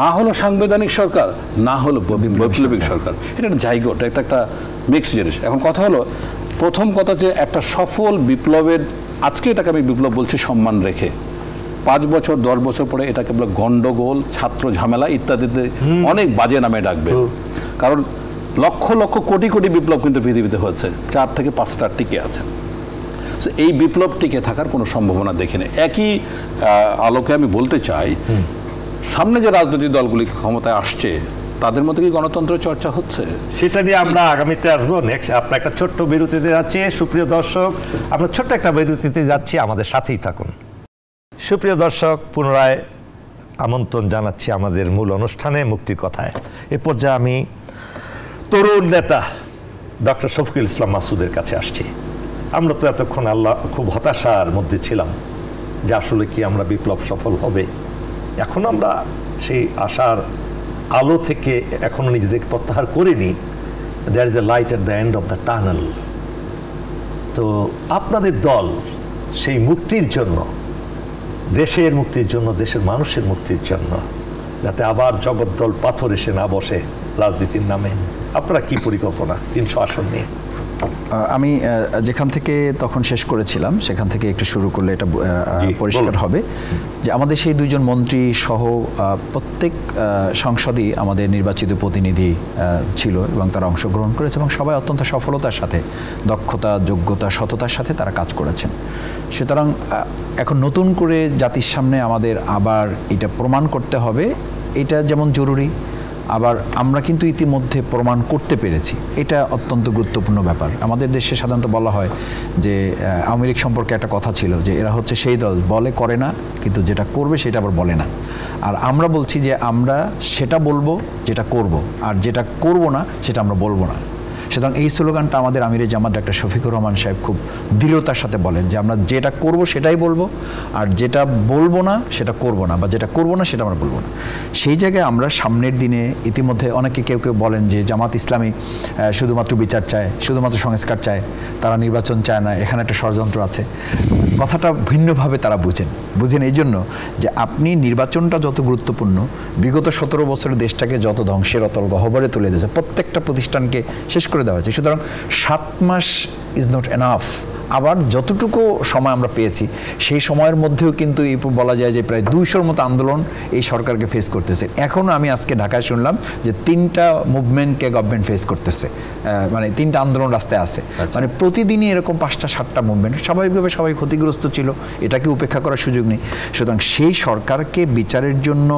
না হলো সাংবিধানিক সরকার, না হলো বৈপ্লবিক সরকার। এটা একটা জায়গট, একটা মিক্স জিনিস। এখন কথা হলো, প্রথম কথা যে একটা সফল বিপ্লবের, আজকে এটাকে আমি বিপ্লব বলছি সম্মান রেখে, 5 বছর 10 বছর পরে এটাকে বলে গন্ডগোল, ছাত্র ঝামেলা ইত্যাদিতে অনেক বাজে নামে ডাকবে। কারণ লক্ষ লক্ষ কোটি কোটি বিপ্লব কিন্তু পৃথিবীতে হয়েছে, 4 থেকে 5টা টিকে আছে। এই বিপ্লব টিকে থাকার কোনো সম্ভাবনা দেখি না। একই আলোকে আমি বলতে চাই, সামনে যে রাজনৈতিক দলগুলি ক্ষমতায় আসছে তাদের মধ্যে কি গণতন্ত্র চর্চা হচ্ছে, সেটা নিয়ে আমরা আগামীতে আসবো। নেক্সট আপনার একটা ছোট্ট বিরতিতে যাচ্ছি। সুপ্রিয় দর্শক, আমরা ছোট্ট একটা বিরতিতে যাচ্ছি, আমাদের সাথেই থাকুন। সুপ্রিয় দর্শক, পুনরায় আমন্ত্রণ জানাচ্ছি আমাদের মূল অনুষ্ঠানে মুক্তির কথায়। এ পর্যায়ে আমি তরুণ নেতা ডক্টর শফিকুল ইসলাম মাসুদের কাছে আসছি। আমরা তো এতক্ষণ খুব হতাশার মধ্যে ছিলাম যে আসলে কি আমরা বিপ্লব সফল হবে। এখন আমরা সেই আশার আলো থেকে এখনো নিজেদেরকে প্রত্যাহার করিনি। There is a light at the end of the tunnel. তো আপনাদের দল সেই মুক্তির জন্য, দেশের মুক্তির জন্য, দেশের মানুষের মুক্তির জন্য, যাতে আবার জগদ্দল পাথর এসে না বসে রাজনীতির নামে, আপনারা কি পরিকল্পনা 300 আসন নিয়ে? আমি যেখান থেকে তখন শেষ করেছিলাম সেখান থেকে একটু শুরু করলে এটা পরিষ্কার হবে যে আমাদের সেই 2 জন মন্ত্রী সহ প্রত্যেক সংসদই আমাদের নির্বাচিত প্রতিনিধি ছিল এবং তারা অংশগ্রহণ করেছে এবং সবাই অত্যন্ত সফলতার সাথে, দক্ষতা, যোগ্যতা, সততার সাথে তারা কাজ করেছেন। সুতরাং এখন নতুন করে জাতির সামনে আমাদের আবার এটা প্রমাণ করতে হবে, এটা যেমন জরুরি, আবার আমরা কিন্তু ইতিমধ্যে প্রমাণ করতে পেরেছি, এটা অত্যন্ত গুরুত্বপূর্ণ ব্যাপার। আমাদের দেশে সাধারণত বলা হয় যে আওয়ামী লীগ সম্পর্কে একটা কথা ছিল যে এরা হচ্ছে সেই দল বলে করে না, কিন্তু যেটা করবে সেটা আবার বলে না। আর আমরা বলছি যে আমরা সেটা বলবো যেটা করব, আর যেটা করব না সেটা আমরা বলবো না। সুতরাং এই স্লোগানটা আমাদের আমিরে জামাত ডাক্তার শফিকুর রহমান সাহেব খুব দৃঢ়তার সাথে বলেন যে আমরা যেটা করব সেটাই বলবো, আর যেটা বলবো না সেটা করব না, বা যেটা করব না সেটা আমরা বলবো না। সেই জায়গায় আমরা সামনের দিনে ইতিমধ্যে অনেকে কেউ কেউ বলেন যে জামাত ইসলামী শুধুমাত্র বিচার চায়, শুধুমাত্র সংস্কার চায়, তারা নির্বাচন চায় না, এখানে একটা ষড়যন্ত্র আছে। কথাটা ভিন্নভাবে তারা বুঝেন এই জন্য যে আপনি নির্বাচনটা যত গুরুত্বপূর্ণ, বিগত 17 বছরের দেশটাকে যত ধ্বংসের অতল গহ্বরে তুলে দিয়েছে, প্রত্যেকটা প্রতিষ্ঠানকে শেষ করে দেওয়া হয়েছে। সুতরাং 7 মাস ইজ নট এনাফ। আবার যতটুকু সময় আমরা পেয়েছি সেই সময়ের মধ্যেও কিন্তু এই বলা যায় যে প্রায় 200-র মতো আন্দোলন এই সরকারকে ফেস করতেছে। এখনও আমি আজকে ঢাকায় শুনলাম যে 3টা মুভমেন্টকে গভর্নমেন্ট ফেস করতেছে, মানে 3টা আন্দোলন রাস্তায় আছে। মানে প্রতিদিনই এরকম 5টা-7টা মুভমেন্ট। স্বাভাবিকভাবে সবাই ক্ষতিগ্রস্ত ছিল, এটাকে উপেক্ষা করার সুযোগ নেই। সুতরাং সেই সরকারকে বিচারের জন্য,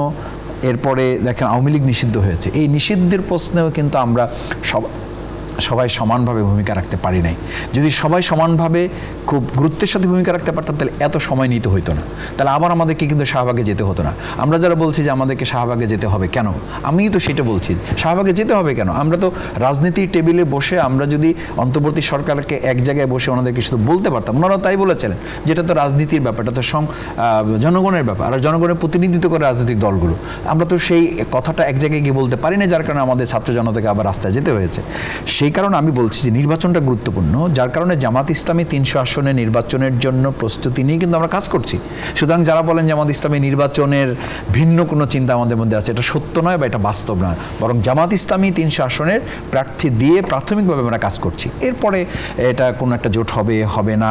এরপরে দেখেন আওয়ামী লীগ নিষিদ্ধ হয়েছে, এই নিষিদ্ধের প্রশ্নেও কিন্তু আমরা সবাই সমানভাবে ভূমিকা রাখতে পারি নাই। যদি সবাই সমানভাবে খুব গুরুত্বের সাথে ভূমিকা রাখতে পারতাম তাহলে এত সময় নিতে হতো না, তাহলে আবার আমাদেরকে কিন্তু শাহবাগে যেতে হতো না। আমরা যারা বলছি যে আমাদেরকে শাহবাগে যেতে হবে কেন, আমি তো সেটা বলছি, শাহবাগে যেতে হবে কেন? আমরা তো রাজনীতির টেবিলে বসে আমরা যদি অন্তর্বর্তী সরকারকে এক জায়গায় বসে ওনাদেরকে শুধু বলতে পারতাম, ওনারা তাই বলেছিলেন যেটা তো রাজনীতির ব্যাপার, এটা তো জনগণের ব্যাপার, আর জনগণের প্রতিনিধিত্ব করে রাজনৈতিক দলগুলো। আমরা তো সেই কথাটা এক জায়গায় গিয়ে বলতে পারি না, যার কারণে আমাদের ছাত্র জনতাকে আবার রাস্তায় যেতে হয়েছে। সেই কারণে আমি বলছি যে নির্বাচনটা গুরুত্বপূর্ণ, যার কারণে জামাত ইসলামী 300 আসনে নির্বাচনের জন্য প্রস্তুতি নিয়ে কিন্তু আমরা কাজ করছি। সুতরাং যারা বলেন জামাত ইসলামী নির্বাচনের ভিন্ন কোনো চিন্তা আমাদের মধ্যে আছে, এটা সত্য নয় বা এটা বাস্তব নয়। বরং জামাত ইসলামী 300 আসনের প্রার্থী দিয়ে প্রাথমিকভাবে আমরা কাজ করছি। এরপরে এটা কোনো একটা জোট হবে হবে না,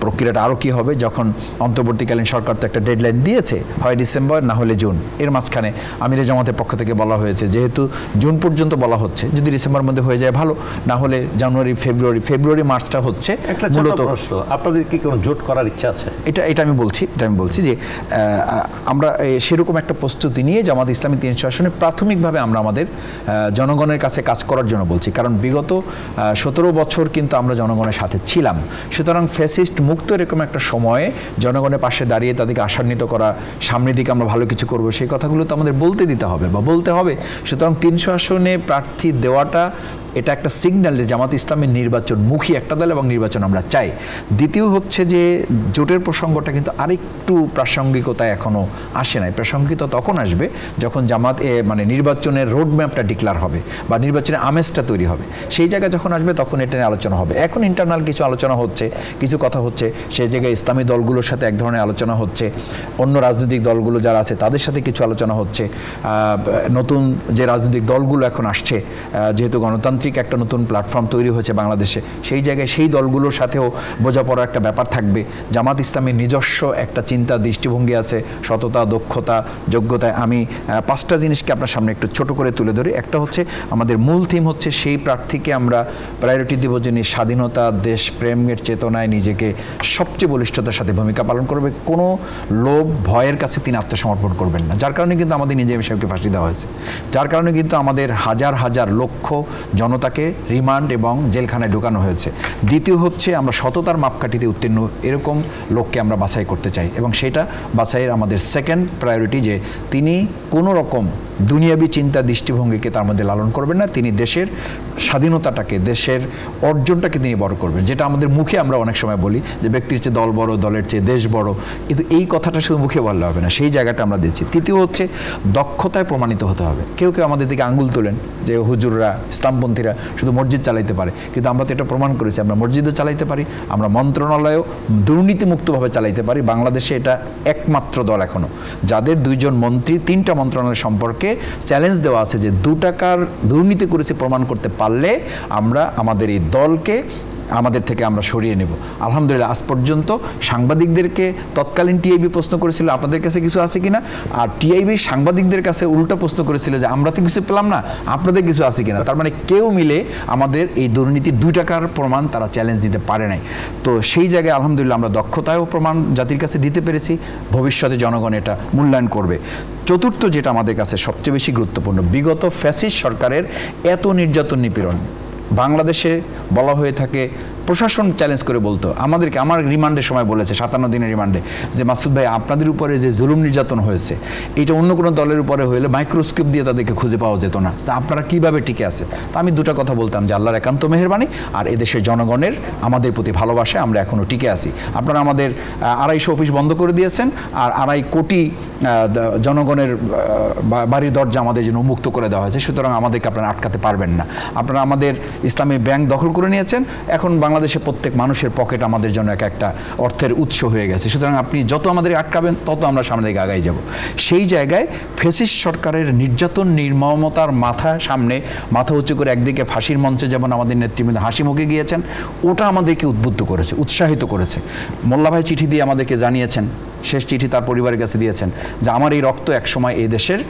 প্রক্রিয়াটা আরও কী হবে, যখন অন্তর্বর্তীকালীন সরকার তো একটা ডেডলাইন দিয়েছে, হয় ডিসেম্বর না হলে জুন, এর মাঝখানে আমিরে জামাতের পক্ষ থেকে বলা হয়েছে যেহেতু জুন পর্যন্ত বলা হচ্ছে, যদি ডিসেম্বরের মধ্যে হয়ে যায় ভালো, না হলে জানুয়ারি ফেব্রুয়ারি মার্চটা হচ্ছে মূলত। আপনাদের কি কোনো জোট করার ইচ্ছা আছে? এটা আমি বলছি যে আমরা সেরকম একটা প্রস্তুতি নিয়ে জামাত ইসলামী 300 আসনে প্রাথমিকভাবে আমরা আমাদের জনগণের কাছে কাজ করার জন্য বলছি। কারণ বিগত 17 বছর কিন্তু আমরা জনগণের সাথে ছিলাম। সুতরাং ফ্যাসিস্ট মুক্ত এরকম একটা সময়ে জনগণের পাশে দাঁড়িয়ে তাদেরকে আশান্বিত করা, সামনের দিকে আমরা ভালো কিছু করব, সেই কথাগুলো তো আমাদের বলতে দিতে হবে বা বলতে হবে। সুতরাং 300 আসনে প্রার্থী দেওয়াটা এটা একটা সিগন্যাল যে জামাত ইসলামের নির্বাচনমুখী একটা দল এবং নির্বাচন আমরা চাই। দ্বিতীয় হচ্ছে যে জোটের প্রসঙ্গটা কিন্তু আরেকটু প্রাসঙ্গিকতা এখনও আসে নাই। প্রাসঙ্গিকতা তখন আসবে যখন জামাত মানে নির্বাচনের রোডম্যাপটা ডিক্লার হবে বা নির্বাচনের আমেজটা তৈরি হবে। সেই জায়গায় যখন আসবে তখন এটা নিয়ে আলোচনা হবে। এখন ইন্টারনাল কিছু আলোচনা হচ্ছে, কিছু কথা হচ্ছে, সেই জায়গায় ইসলামী দলগুলোর সাথে এক ধরনের আলোচনা হচ্ছে, অন্য রাজনৈতিক দলগুলো যারা আছে তাদের সাথে কিছু আলোচনা হচ্ছে, নতুন যে রাজনৈতিক দলগুলো এখন আসছে, যেহেতু গণতান্ত্রিক একটা নতুন প্ল্যাটফর্ম তৈরি হয়েছে বাংলাদেশে, সেই জায়গায় সেই দলগুলোর সাথেও বোঝাপড়ার একটা ব্যাপার থাকবে। জামাত ইসলামের নিজস্ব একটা চিন্তা দৃষ্টিভঙ্গি আছে, সততা, দক্ষতা, যোগ্যতায়। আমি 5টা জিনিসকে আপনার সামনে একটু ছোট করে তুলে ধরি। একটা হচ্ছে আমাদের মূল থিম হচ্ছে সেই প্রার্থীকে আমরা প্রায়োরিটি দেব যিনি স্বাধীনতা, দেশপ্রেমের চেতনায় নিজেকে সবচেয়ে বলিষ্ঠতার সাথে ভূমিকা পালন করবে, কোনো লোভ ভয়ের কাছে তিনি আত্মসমর্পণ করবেন না। যার কারণে কিন্তু আমাদের নিজামী সাহেবকে ফাঁসি দেওয়া হয়েছে, যার কারণে কিন্তু আমাদের হাজার হাজার লক্ষ জনতাকে রিমান্ড এবং জেলখানায় ঢোকানো হয়েছে। দ্বিতীয় হচ্ছে আমরা সততার মাপকাঠিতে উত্তীর্ণ এরকম লোককে আমরা বাছাই করতে চাই, এবং সেটা বাছাইয়ের আমাদের সেকেন্ড প্রায়োরিটি যে তিনি কোনো রকম দুনিয়াবী চিন্তা দৃষ্টিভঙ্গিকে তার মধ্যে লালন করবেন না, তিনি দেশের স্বাধীনতাটাকে, দেশের অর্জনটাকে তিনি বড় করবেন। যেটা আমাদের মুখে আমরা অনেক সময় বলি যে ব্যক্তির চেয়ে দল বড়, দলের চেয়ে দেশ বড়, কিন্তু এই কথাটা শুধু মুখে বললে হবে না, সেই জায়গাটা আমরা দিচ্ছি। তৃতীয় হচ্ছে দক্ষতায় প্রমাণিত হতে হবে। কেউ কেউ আমাদের দিকে আঙ্গুল তোলেন যে হুজুররা, ইসলামপন্থীরা শুধু মসজিদ চালাইতে পারে, কিন্তু আমরা তো এটা প্রমাণ করেছি আমরা মসজিদও চালাইতে পারি, আমরা মন্ত্রণালয়ও দুর্নীতিমুক্তভাবে চালাইতে পারি। বাংলাদেশে এটা একমাত্র দল এখনো যাদের 2 জন মন্ত্রী 3টা মন্ত্রণালয় সম্পর্কে চ্যালেঞ্জ দেওয়া আছে যে 2 টাকার দুর্নীতি করেছে প্রমাণ করতে পারলে আমরা আমাদের এই দলকে আমাদের থেকে আমরা সরিয়ে নেব। আলহামদুলিল্লাহ আজ পর্যন্ত সাংবাদিকদেরকে তৎকালীন টিআইবি প্রশ্ন করেছিল আপনাদের কাছে কিছু আছে কিনা, আর টিআইবি সাংবাদিকদের কাছে উল্টা প্রশ্ন করেছিল যে আমরা তো কিছু পেলাম না, আপনাদের কিছু আছে কিনা। তার মানে কেউ মিলে আমাদের এই দুর্নীতির 2 টাকার প্রমাণ তারা চ্যালেঞ্জ দিতে পারে নাই। তো সেই জায়গায় আলহামদুলিল্লাহ আমরা দক্ষতায়ও প্রমাণ জাতির কাছে দিতে পেরেছি, ভবিষ্যতে জনগণ এটা মূল্যায়ন করবে। চতুর্থ যেটা আমাদের কাছে সবচেয়ে বেশি গুরুত্বপূর্ণ, বিগত ফ্যাসিস্ট সরকারের এত নির্যাতন নিপীড়ন বাংলাদেশে বলা হয়ে থাকে, প্রশাসন চ্যালেঞ্জ করে বলতো আমাদেরকে, আমার রিমান্ডের সময় বলেছে 57 দিনের রিমান্ডে যে মাসুদ ভাই আপনাদের উপরে যে জুলুম নির্যাতন হয়েছে এটা অন্য কোনো দলের উপরে হলে মাইক্রোস্কোপ দিয়ে তাদেরকে খুঁজে পাওয়া যেত না, তা আপনারা কিভাবে টিকে আছে। তা আমি 2টা কথা বলতাম যে আল্লাহর একান্ত মেহেরবানি আর এদেশের জনগণের আমাদের প্রতি ভালোবাসায় আমরা এখনও টিকে আছি। আপনারা আমাদের 250 অফিস বন্ধ করে দিয়েছেন আর 2.5 কোটি জনগণের বাড়ির দরজা আমাদের জন্য উন্মুক্ত করে দেওয়া হয়েছে, সুতরাং আমাদেরকে আপনারা আটকাতে পারবেন না। আপনারা আমাদের ইসলামী ব্যাংক দখল করে নিয়েছেন, এখন বাংলাদেশে প্রত্যেক মানুষের পকেট আমাদের জন্য একটা অর্থের উৎস হয়ে গেছে, সুতরাং আপনি যত আমাদের আটকাবেন তত আমরা সামনে দিকে আগাই যাব। সেই জায়গায় ফ্যাসিস্ট সরকারের নির্যাতন নির্মমতার সামনে মাথা উঁচু করে একদিকে ফাঁসির মঞ্চে যেমন আমাদের নেতৃবৃন্দ হাসি মুখে গিয়েছেন, ওটা আমাদেরকে উদ্বুদ্ধ করেছে, উৎসাহিত করেছে। মোল্লা ভাই চিঠি দিয়ে আমাদেরকে জানিয়েছেন, শেষ চিঠি তার পরিবারের কাছে দিয়েছেন যে আমার এই রক্ত একসময় এই দেশের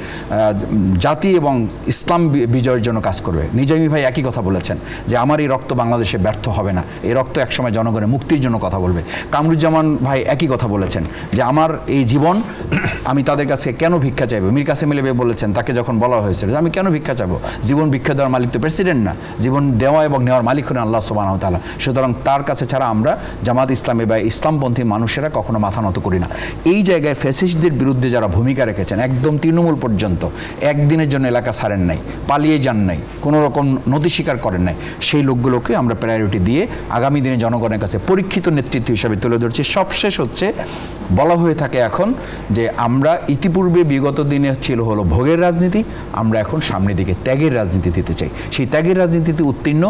জাতি এবং ইসলাম বিজয়ের জন্য কাজ করবে। নিজামী ভাই একই কথা বলেছেন যে আমার এই রক্ত বাংলাদেশে ব্যর্থ হবে না, এই রক্ত একসময় জনগণের মুক্তির জন্য কথা বলবে। কামরুজ্জামান ভাই একই কথা বলেছেন যে আমার এই জীবন আমি তাদের কাছে কেন ভিক্ষা চাইবো। মীর কাসেম আলী ভাই বলেছেন তাকে যখন বলা হয়েছিল যে আমি কেন ভিক্ষা চাইবো, জীবন ভিক্ষা দেওয়ার মালিক তো প্রেসিডেন্ট না, জীবন দেওয়া এবং নেওয়ার মালিক হলেন আল্লাহ সুবহানাহু ওয়া তাআলা, সুতরাং তার কাছে ছাড়া আমরা জামাত ইসলামী বা ইসলামপন্থী মানুষেরা কখনো মাথা নত করি না। এই জায়গায় ফ্যাসিস্টদের বিরুদ্ধে যারা ভূমিকা রেখেছেন একদম তৃণমূল পর্যন্ত, একদিনের জন্য এলাকা ছাড়েন নাই, পালিয়ে যান নাই, কোনো রকম নথি স্বীকার করেন নাই, সেই লোকগুলোকে আমরা প্রায়োরিটি দিয়ে আগামী দিনে জনগণের কাছে পরীক্ষিত নেতৃত্ব হিসাবে তুলে ধরছি। সবশেষ হচ্ছে বলা হয়ে থাকে এখন যে আমরা ইতিপূর্বে বিগত দিনে ছিল হলো ভোগের রাজনীতি, আমরা এখন সামনের দিকে ত্যাগের রাজনীতি দিতে চাই। সেই ত্যাগের রাজনীতিতে উত্তীর্ণ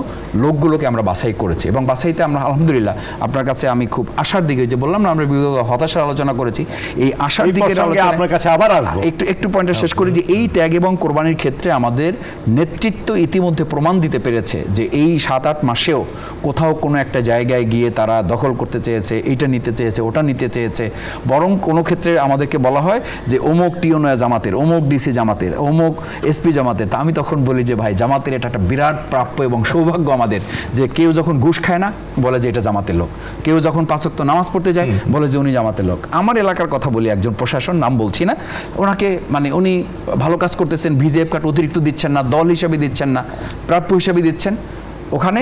লোকগুলোকে আমরা বাছাই করেছি এবং বাছাইতে আমরা আলহামদুলিল্লাহ আপনার কাছে আমি খুব আশার দিকে, যে বললাম না আমরা বিগত হতাশার আলোচনা করেছি, এই আশার দিকে আপনার কাছে আবার আসবো। একটু পয়েন্টটা শেষ করি যে এই ত্যাগ এবং কোরবানির ক্ষেত্রে আমাদের নেতৃত্ব ইতিমধ্যে প্রমাণ দিতে পেরেছে যে এই 7-8 মাসেও কোথাও কোনো একটা জায়গায় গিয়ে তারা দখল করতে চেয়েছে, এইটা নিতে চেয়েছে, ওটা নিতে চেয়েছে, বরং কোনো ক্ষেত্রে আমাদেরকে বলা হয় যে অমুক টিওনয়া জামাতের, অমুক ডিসি জামাতের, অমুক এসপি জামাতের। তা আমি তখন বলি যে ভাই জামাতের এটা একটা বিরাট প্রাপ্য এবং সৌভাগ্য আমাদের, যে কেউ যখন ঘুষ খায় না বলে যে এটা জামাতের লোক, কেউ যখন 5 ওয়াক্ত নামাজ পড়তে যায় বলে যে উনি জামাতের লোক। আমার এলাকার কথা বলি, একজন প্রশাসন, নাম বলছি না, ওনাকে মানে উনি ভালো কাজ করতেছেন, ভিজিএফ কার্ড অতিরিক্ত দিচ্ছেন না, দল হিসাবে দিচ্ছেন না, প্রাপ্য হিসাবে দিচ্ছেন, ওখানে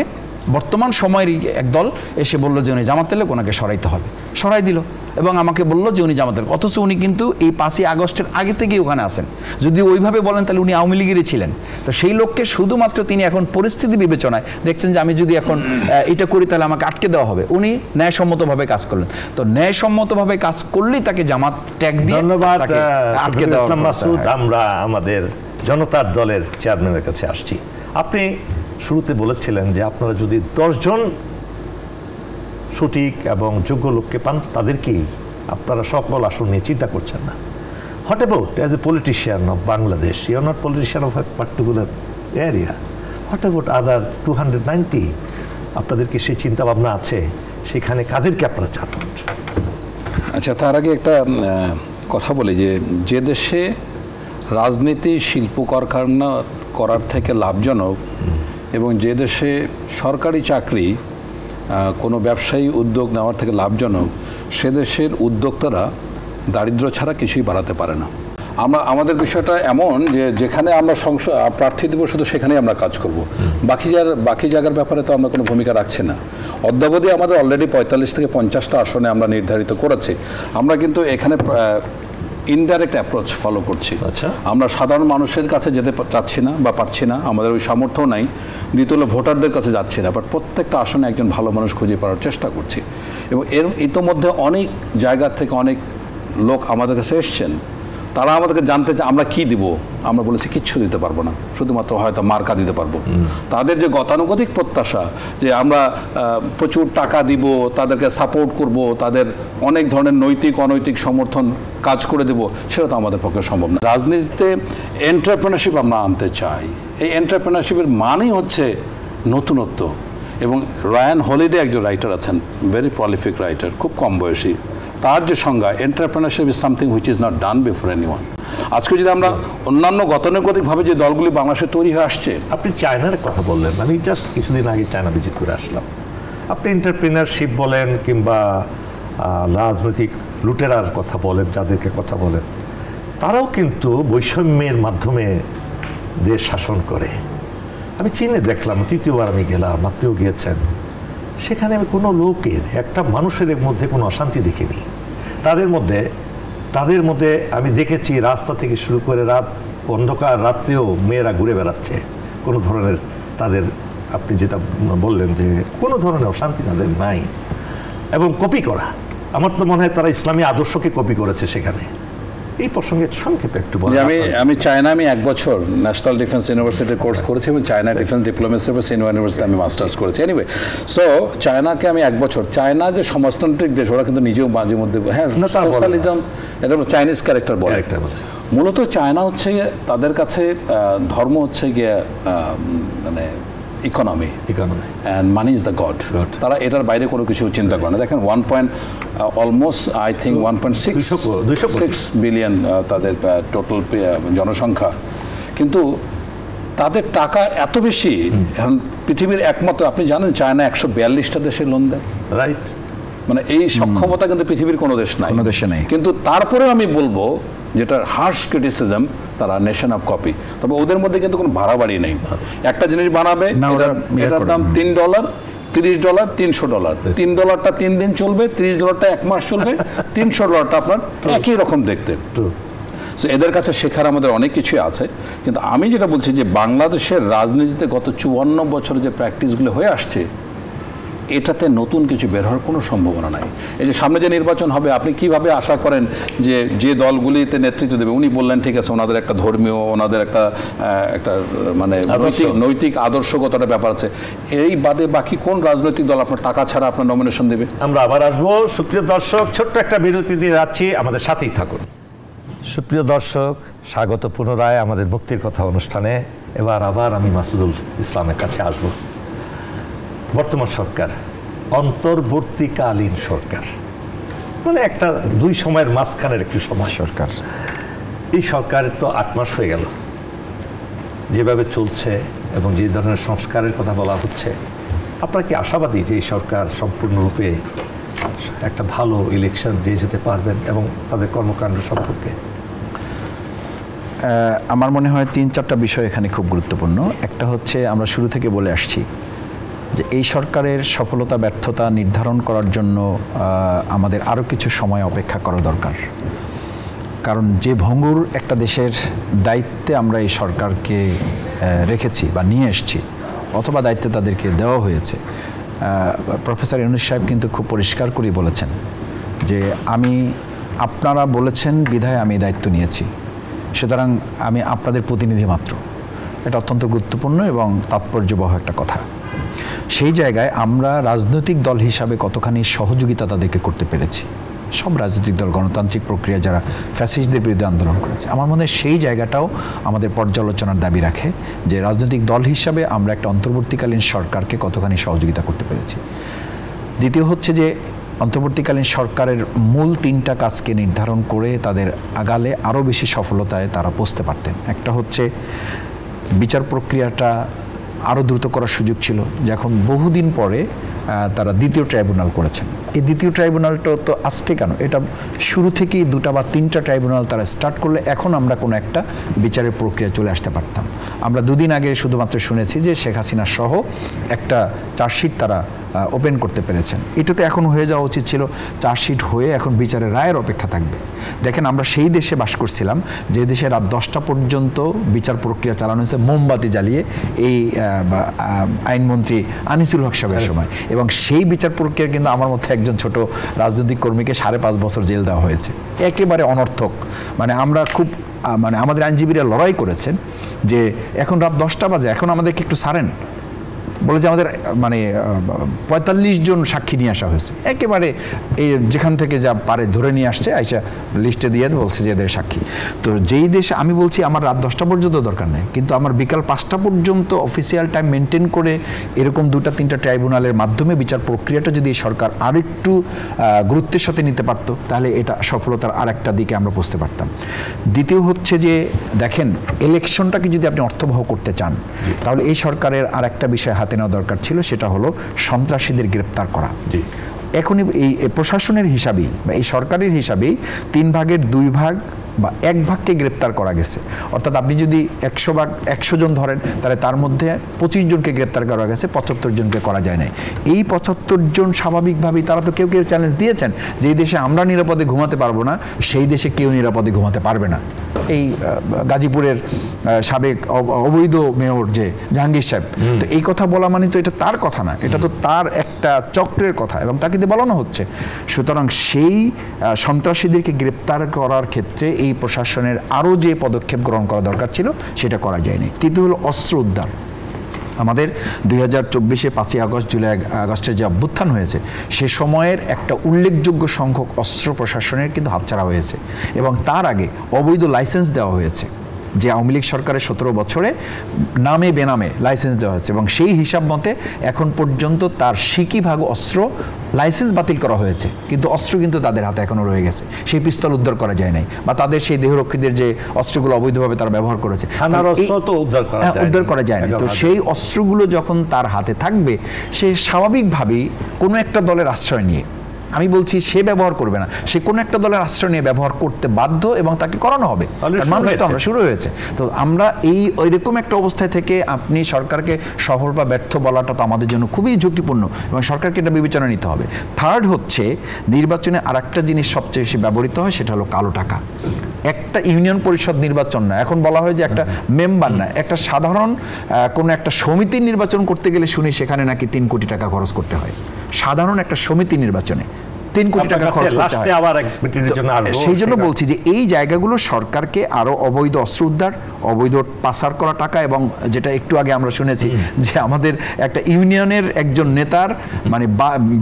বর্তমান সময়ের একদল এসে বলল যে উনি জামাতের লোক, ওনাকে সরাইতে হবে, সরাই দিল এবং আমাকে বলল যে উনি জামাতের লোক। অথচ উনি কিন্তু এই 5ই আগস্টের আগে থেকেই ওখানে আছেন। যদি ওইভাবে বলেন তাহলে উনি আওয়ামী লীগেরই ছিলেন। তো সেই লোককে শুধুমাত্র তিনি এখন পরিস্থিতি বিবেচনায় দেখছেন যে আমি যদি এখন এটা করি তাহলে আমাকে আটকে দেওয়া হবে, উনি ন্যায়সম্মতভাবে কাজ করলেন। তো ন্যায়সম্মতভাবে কাজ করলেই তাকে জামাত ট্যাগ দিয়ে ধন্যবাদ আটকে দেওয়া। মাসুদ, আমরা আমাদের জনতার দলের চেয়ারম্যানের কাছে আসছি। আপনি শুরুতে বলেছিলেন যে আপনারা যদি 10 জন সঠিক এবং যোগ্য লোককে পান তাদেরকেই আপনারা সকল আসন নিয়ে চিন্তা করছেন না। What about as a politician of Bangladesh, you are not politician of a particular area, what about other 290? আপনাদেরকে সেই চিন্তা ভাবনা আছে? সেখানে কাদেরকে আপনারা চান? আচ্ছা, তার আগে একটা কথা বলি যে দেশে রাজনীতি শিল্প কারখানা করার থেকে লাভজনক এবং যে দেশে সরকারি চাকরি কোনো ব্যবসায়ী উদ্যোগ নেওয়ার থেকে লাভজনক, সে দেশের উদ্যোক্তারা দারিদ্র্য ছাড়া কিছুই বাড়াতে পারে না। আমাদের বিষয়টা এমন যে যেখানে আমরা প্রার্থী দেব শুধু সেখানেই আমরা কাজ করব, বাকি জায়গার ব্যাপারে তো আমরা কোনো ভূমিকা রাখছি না। অদ্যাবধি আমাদের অলরেডি 45 থেকে 50টা আসনে আমরা নির্ধারিত করেছি। আমরা কিন্তু এখানে ইনডাইরেক্ট অ্যাপ্রোচ ফলো করছি। আচ্ছা, আমরা সাধারণ মানুষের কাছে যেতে চাচ্ছি না বা পারছি না, আমাদের ওই সামর্থ্য নাই। দ্বিতীয় হলো ভোটারদের কাছে যাচ্ছি না, বাট প্রত্যেকটা আসনে একজন ভালো মানুষ খুঁজে পাওয়ার চেষ্টা করছি। এবং ইতোমধ্যে অনেক জায়গা থেকে অনেক লোক আমাদের কাছে এসছেন, তারা আমাদেরকে জানতে চায় আমরা কি দিব। আমরা বলেছি কিচ্ছু দিতে পারবো না, শুধুমাত্র হয়তো মার্কা দিতে পারবো। তাদের যে গতানুগতিক প্রত্যাশা যে আমরা প্রচুর টাকা দিব, তাদেরকে সাপোর্ট করব, তাদের অনেক ধরনের নৈতিক অনৈতিক সমর্থন কাজ করে দেব, সেটা তো আমাদের পক্ষে সম্ভব না। রাজনীতিতে এন্টারপ্রেনারশিপ আমরা আনতে চাই। এই এন্টারপ্রেনারশিপের মানেই হচ্ছে নতুনত্ব। এবং রায়ান হলিডে একজন রাইটার আছেন, ভেরি প্রলিফিক রাইটার, খুব কম বয়সী। তার যে সংজ্ঞা, entrepreneurship is something which is not done before anyone. আজকে যদি আমরা অন্যান্য গতানুগতিকভাবে যে দলগুলি বাংলাদেশে তৈরি হয়ে আসছে। আপনি চায়নার কথা বললেন, আমি জাস্ট কিছুদিন আগে চায়না ভিজিট করে আসলাম। আপনি এন্টারপ্রেনারশিপ বলেন কিংবা রাজনৈতিক লুটেরার কথা বলেন, যাদেরকে কথা বলেন, তারাও কিন্তু বৈষম্যের মাধ্যমে দেশ শাসন করে। আমি চীনে দেখলাম, তৃতীয়বার আমি গেলাম, আপনিও গিয়েছেন, সেখানে আমি কোনো লোকের, একটা মানুষের মধ্যে কোনো অশান্তি দেখিনি। তাদের মধ্যে আমি দেখেছি রাস্তা থেকে শুরু করে অন্ধকার রাত্রেও মেয়েরা ঘুরে বেড়াচ্ছে, কোনো ধরনের তাদের, আপনি যেটা বললেন যে কোনো ধরনের অশান্তি তাদের নাই। এবং কপি করা, আমার তো মনে হয় তারা ইসলামী আদর্শকে কপি করেছে সেখানে। এই প্রসঙ্গে সংক্ষেপে একটু বলেন। আমি চায়না 1 বছর ন্যাশনাল ডিফেন্স ইউনিভার্সিটিতে কোর্স করেছি এবং চায়না ডিফেন্স ডিপ্লোমেসি সিনিয়র ইউনিভার্সিটিতে আমি মাস্টার্স করেছি। এনিওয়ে, সো চায়নাকে আমি 1 বছর, চায়না যে সমাজতান্ত্রিক দেশ, ওরা কিন্তু নিজেও মাঝে মধ্যে হ্যাঁ সোশ্যালিজম, এটা চাইনিজ ক্যারেক্টার বলে। মূলত চায়না হচ্ছে তাদের কাছে ধর্ম হচ্ছে গিয়ে মানে economy and money is the god. তারা এটার বাইরে কোনো কিছু চিন্তা করে না। দেখেন অলমোস্ট আই থিঙ্ক 1.6 বিলিয়ন তাদের টোটাল জনসংখ্যা, কিন্তু তাদের টাকা এত বেশি। এখন পৃথিবীর একমাত্র, আপনি জানেন চায়না 142টা দেশে লোন দেয়, রাইট? মানে এই সক্ষমতা কিন্তু পৃথিবীর কোনো দেশ নাই, কোনো দেশে নেই। কিন্তু তারপরেও আমি বলবো, যেটা হার্শ ক্রিটিসিজম, তারা নেশন অফ কপি। তবে ওদের মধ্যে কিন্তু কোনো বাড়াবাড়ি নেই। একটা জিনিস বানাবে, এটার দাম $3, $30 $300, $3টা 3 দিন চলবে, $30টা 1 মাস চলবে, $300টা আপনার একই রকম দেখতে। সো এদের কাছে শেখার আমাদের অনেক কিছুই আছে। কিন্তু আমি যেটা বলছি যে বাংলাদেশের রাজনীতিতে গত 54 বছর যে প্র্যাকটিসগুলো হয়ে আসছে, এটাতে নতুন কিছু বের হওয়ার কোনো সম্ভাবনা নাই। এই যে সামনে যে নির্বাচন হবে, আপনি কিভাবে আশা করেন যে যে দলগুলিতে নেতৃত্ব দেবে, উনি বললেন ঠিক আছে ওনাদের একটা ধর্মীয়, ওনাদের একটা মানে নৈতিক আদর্শগত একটা ব্যাপার আছে, এই বাদে বাকি কোন রাজনৈতিক দল আপনার টাকা ছাড়া আপনার নমিনেশন দেবে? আমরা আবার আসবো। সুপ্রিয় দর্শক, ছোট্ট একটা বিরতি দিয়ে যাচ্ছি, আমাদের সাথেই থাকুন। সুপ্রিয় দর্শক, স্বাগত পুনরায় আমাদের মুক্তির কথা অনুষ্ঠানে। এবার আবার আমি মাসুদুল ইসলামের কাছে আসব। বর্তমান সরকার অন্তর্বর্তীকালীন সরকার, মানে একটা দুই সময়ের মাঝখানের একটু সময় সরকার। এই সরকারের তো 8 মাস হয়ে গেল, যেভাবে চলছে এবং যে ধরনের সংস্কারের কথা বলা হচ্ছে, আপনারা কি আশাবাদী যে এই সরকার সম্পূর্ণরূপে একটা ভালো ইলেকশন দিয়ে যেতে পারবেন এবং তাদের কর্মকাণ্ড সম্পর্কে? আমার মনে হয় 3-4টা বিষয় এখানে খুব গুরুত্বপূর্ণ। একটা হচ্ছে, আমরা শুরু থেকে বলে আসছি যে এই সরকারের সফলতা ব্যর্থতা নির্ধারণ করার জন্য আমাদের আরও কিছু সময় অপেক্ষা করা দরকার। কারণ যে ভঙ্গুর একটা দেশের দায়িত্বে আমরা এই সরকারকে রেখেছি বা নিয়ে এসেছি, অথবা দায়িত্বে তাদেরকে দেওয়া হয়েছে, প্রফেসর ইউনূস সাহেব কিন্তু খুব পরিষ্কার করে বলেছেন যে আপনারা বলেছেন বিধায় আমি দায়িত্ব নিয়েছি, সুতরাং আমি আপনাদের প্রতিনিধি মাত্র। এটা অত্যন্ত গুরুত্বপূর্ণ এবং তাৎপর্যবহ একটা কথা। সেই জায়গায় আমরা রাজনৈতিক দল হিসাবে কতখানি সহযোগিতা তাদেরকে করতে পেরেছি, সব রাজনৈতিক দল গণতান্ত্রিক প্রক্রিয়া যারা ফ্যাসিস্টদের বিরুদ্ধে আন্দোলন করেছে, আমার মনে হয় সেই জায়গাটাও আমাদের পর্যালোচনার দাবি রাখে যে রাজনৈতিক দল হিসাবে আমরা একটা অন্তর্বর্তীকালীন সরকারকে কতখানি সহযোগিতা করতে পেরেছি। দ্বিতীয় হচ্ছে যে অন্তর্বর্তীকালীন সরকারের মূল 3টা কাজকে নির্ধারণ করে তাদের আগালে আরও বেশি সফলতায় তারা পৌঁছতে পারতেন। একটা হচ্ছে বিচার প্রক্রিয়াটা আরও দ্রুত করার সুযোগ ছিল, যখন বহুদিন পরে তারা দ্বিতীয় ট্রাইব্যুনাল করেছেন। এই দ্বিতীয় ট্রাইব্যুনালটা তো আজকে কেন, এটা শুরু থেকেই 2টা বা 3টা ট্রাইব্যুনাল তারা স্টার্ট করলে এখন আমরা কোনো একটা বিচারের প্রক্রিয়া চলে আসতে পারতাম। আমরা 2 দিন আগে শুধুমাত্র শুনেছি যে শেখ হাসিনা সহ একটা চার্জশিট তারা ওপেন করতে পেরেছেন। এটা তো এখন হয়ে যাওয়া উচিত ছিল, চার্জশিট হয়ে এখন বিচারের রায়ের অপেক্ষা থাকবে। দেখেন, আমরা সেই দেশে বাস করছিলাম যে দেশে রাত 10টা পর্যন্ত বিচার প্রক্রিয়া চালানো হয়েছে মোমবাতি জ্বালিয়ে, এই আইনমন্ত্রী আনিসুল হক সাহেবের সময়, এবং সেই বিচার প্রক্রিয়া কিন্তু আমার মধ্যে একজন ছোট রাজনৈতিক কর্মীকে 5.5 বছর জেল দেওয়া হয়েছে, একেবারে অনর্থক। মানে আমরা খুব আমাদের আইনজীবীরা লড়াই করেছেন যে এখন রাত 10টা বাজে, এখন আমাদেরকে একটু ছাড়েন, বলে যে আমাদের 45 জন সাক্ষী নিয়ে আসা হয়েছে, একেবারে এই যেখান থেকে যা পারে ধরে নিয়ে আসছে, আইসা লিস্টে দিয়ে বলছে যে এদের সাক্ষী। তো যেই দেশে আমি বলছি আমার রাত 10টা পর্যন্ত দরকার নেই, কিন্তু আমার বিকাল 5টা পর্যন্ত অফিসিয়াল টাইম মেনটেন করে এরকম 2-3টা ট্রাইব্যুনালের মাধ্যমে বিচার প্রক্রিয়াটা যদি সরকার আরেকটু গুরুত্বের সাথে নিতে পারত, তাহলে এটা সফলতার আরেকটা দিকে আমরা পৌঁছতে পারতাম। দ্বিতীয় হচ্ছে যে দেখেন, ইলেকশনটাকে যদি আপনি অর্থবহ করতে চান, তাহলে এই সরকারের আর একটা বিষয় হাতে নেওয়া দরকার ছিল, সেটা হলো সন্ত্রাসীদের গ্রেপ্তার করা। এখনই এই প্রশাসনের হিসাবেই বা এই সরকারের হিসাবেই 3 ভাগের 2 ভাগ বা 1 ভাগকে গ্রেপ্তার করা গেছে। অর্থাৎ আপনি যদি 100 জন ধরেন, তাহলে তার মধ্যে 25 জনকে গ্রেপ্তার করা গেছে, 75 জনকে করা যায় নাই। এই 75 জন স্বাভাবিকভাবেই তারা তো কেউ চ্যালেঞ্জ দিয়েছেন যে এই দেশে আমরা নিরাপদে ঘুমাতে পারবো না, সেই দেশে কেউ নিরাপদে ঘুমাতে পারবে না। এই গাজীপুরের সাবেক অবৈধ মেয়র যে জাহাঙ্গীর সাহেব, তো এই কথা বলা মানে তো এটা তার কথা না, এটা তো তার একটা চক্রের কথা এবং তাকে দিয়ে বলানো হচ্ছে। সুতরাং সেই সন্ত্রাসীদেরকে গ্রেপ্তার করার ক্ষেত্রে এই প্রশাসনের আরও যে পদক্ষেপ গ্রহণ করা দরকার ছিল সেটা করা যায়নি। তৃতীয় হলো অস্ত্র উদ্ধার। আমাদের 2024-এ 5ই আগস্ট, জুলাই আগস্টের যে অভ্যুত্থান হয়েছে, সে সময়ের একটা উল্লেখযোগ্য সংখ্যক অস্ত্র প্রশাসনের কিন্তু হাতছাড়া হয়েছে এবং তার আগে অবৈধ লাইসেন্স দেওয়া হয়েছে, যে আওয়ামী লীগ সরকারের 17 বছরে নামে বেনামে লাইসেন্স দেওয়া হয়েছে এবং সেই হিসাব মতে এখন পর্যন্ত তার 60 ভাগ অস্ত্র লাইসেন্স বাতিল করা হয়েছে, কিন্তু অস্ত্র কিন্তু তাদের হাতে এখনও রয়ে গেছে। সেই পিস্তল উদ্ধার করা যায় নাই, বা তাদের সেই দেহরক্ষীদের যে অস্ত্রগুলো অবৈধভাবে তারা ব্যবহার করেছে উদ্ধার করা যায় না। তো সেই অস্ত্রগুলো যখন তার হাতে থাকবে, সে স্বাভাবিকভাবেই কোনো একটা দলের আশ্রয় নিয়ে আমি বলছি সে ব্যবহার করবে না, সে কোনো একটা দলের আশ্রয় নিয়ে ব্যবহার করতে বাধ্য এবং তাকে করানো হবে। মানুষ তো আমরা শুরু হয়েছে, তো আমরা ওইরকম একটা অবস্থায় থেকে আপনি সরকারকে সফল বা ব্যর্থ বলাটা তো আমাদের জন্য খুবই ঝুঁকিপূর্ণ এবং সরকারকে এটা বিবেচনা নিতে হবে। থার্ড হচ্ছে নির্বাচনে আরেকটা জিনিস সবচেয়ে বেশি ব্যবহৃত হয়, সেটা হলো কালো টাকা। একটা ইউনিয়ন পরিষদ নির্বাচন না, এখন বলা হয় যে একটা মেম্বার না, একটা সাধারণ কোনো একটা সমিতির নির্বাচন করতে গেলে শুনি সেখানে নাকি 3 কোটি টাকা খরচ করতে হয়। সাধারণ একটা সমিতি নির্বাচনে 3 কোটি টাকা খরচ করতে হয়। সেই জন্য বলছি যে এই জায়গাগুলো সরকারকে আরো অবৈধ অস্ত্র উদ্ধার, অবৈধ পাচার করা টাকা, এবং যেটা একটু আগে আমরা শুনেছি যে আমাদের একটা ইউনিয়নের একজন নেতার মানে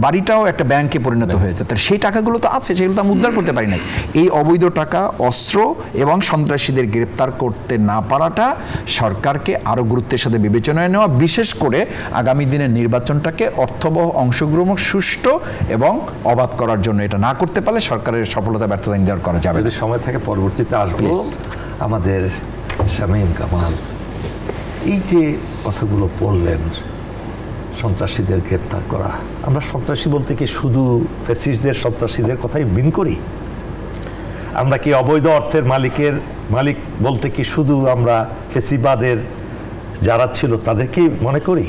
বাড়িটাও একটা ব্যাংকে পরিণত হয়েছে, তার সেই টাকাগুলো তো আছে, সেগুলো তো আমরা উদ্ধার করতে পারি নাই। এই অবৈধ টাকা, অস্ত্র এবং সন্ত্রাসীদের গ্রেপ্তার করতে না পারাটা সরকারকে আরো গুরুত্বের সাথে বিবেচনায় নেওয়া, বিশেষ করে আগামী দিনের নির্বাচনটাকে অর্থবহ, অংশগ্রহণ, সুষ্ঠু এবং অবাধ করার জন্য। এটা না করতে পারলে সরকারের সফলতা ব্যর্থতা নির্ধারণ করা যাবে। যদি সময় থেকে পরবর্তীতে আসবো। আমাদের শামীম কামাল, এই যে কথাগুলো বললেন, সন্ত্রাসীদের গ্রেপ্তার করা, আমরা সন্ত্রাসী বলতে কি শুধু ফ্যাসিস্টদের, সন্ত্রাসীদের কথাই বিন করি? আমরা কি অবৈধ অর্থের মালিক বলতে কি শুধু আমরা ফ্যাসিবাদের যারা ছিল তাদেরকেই মনে করি?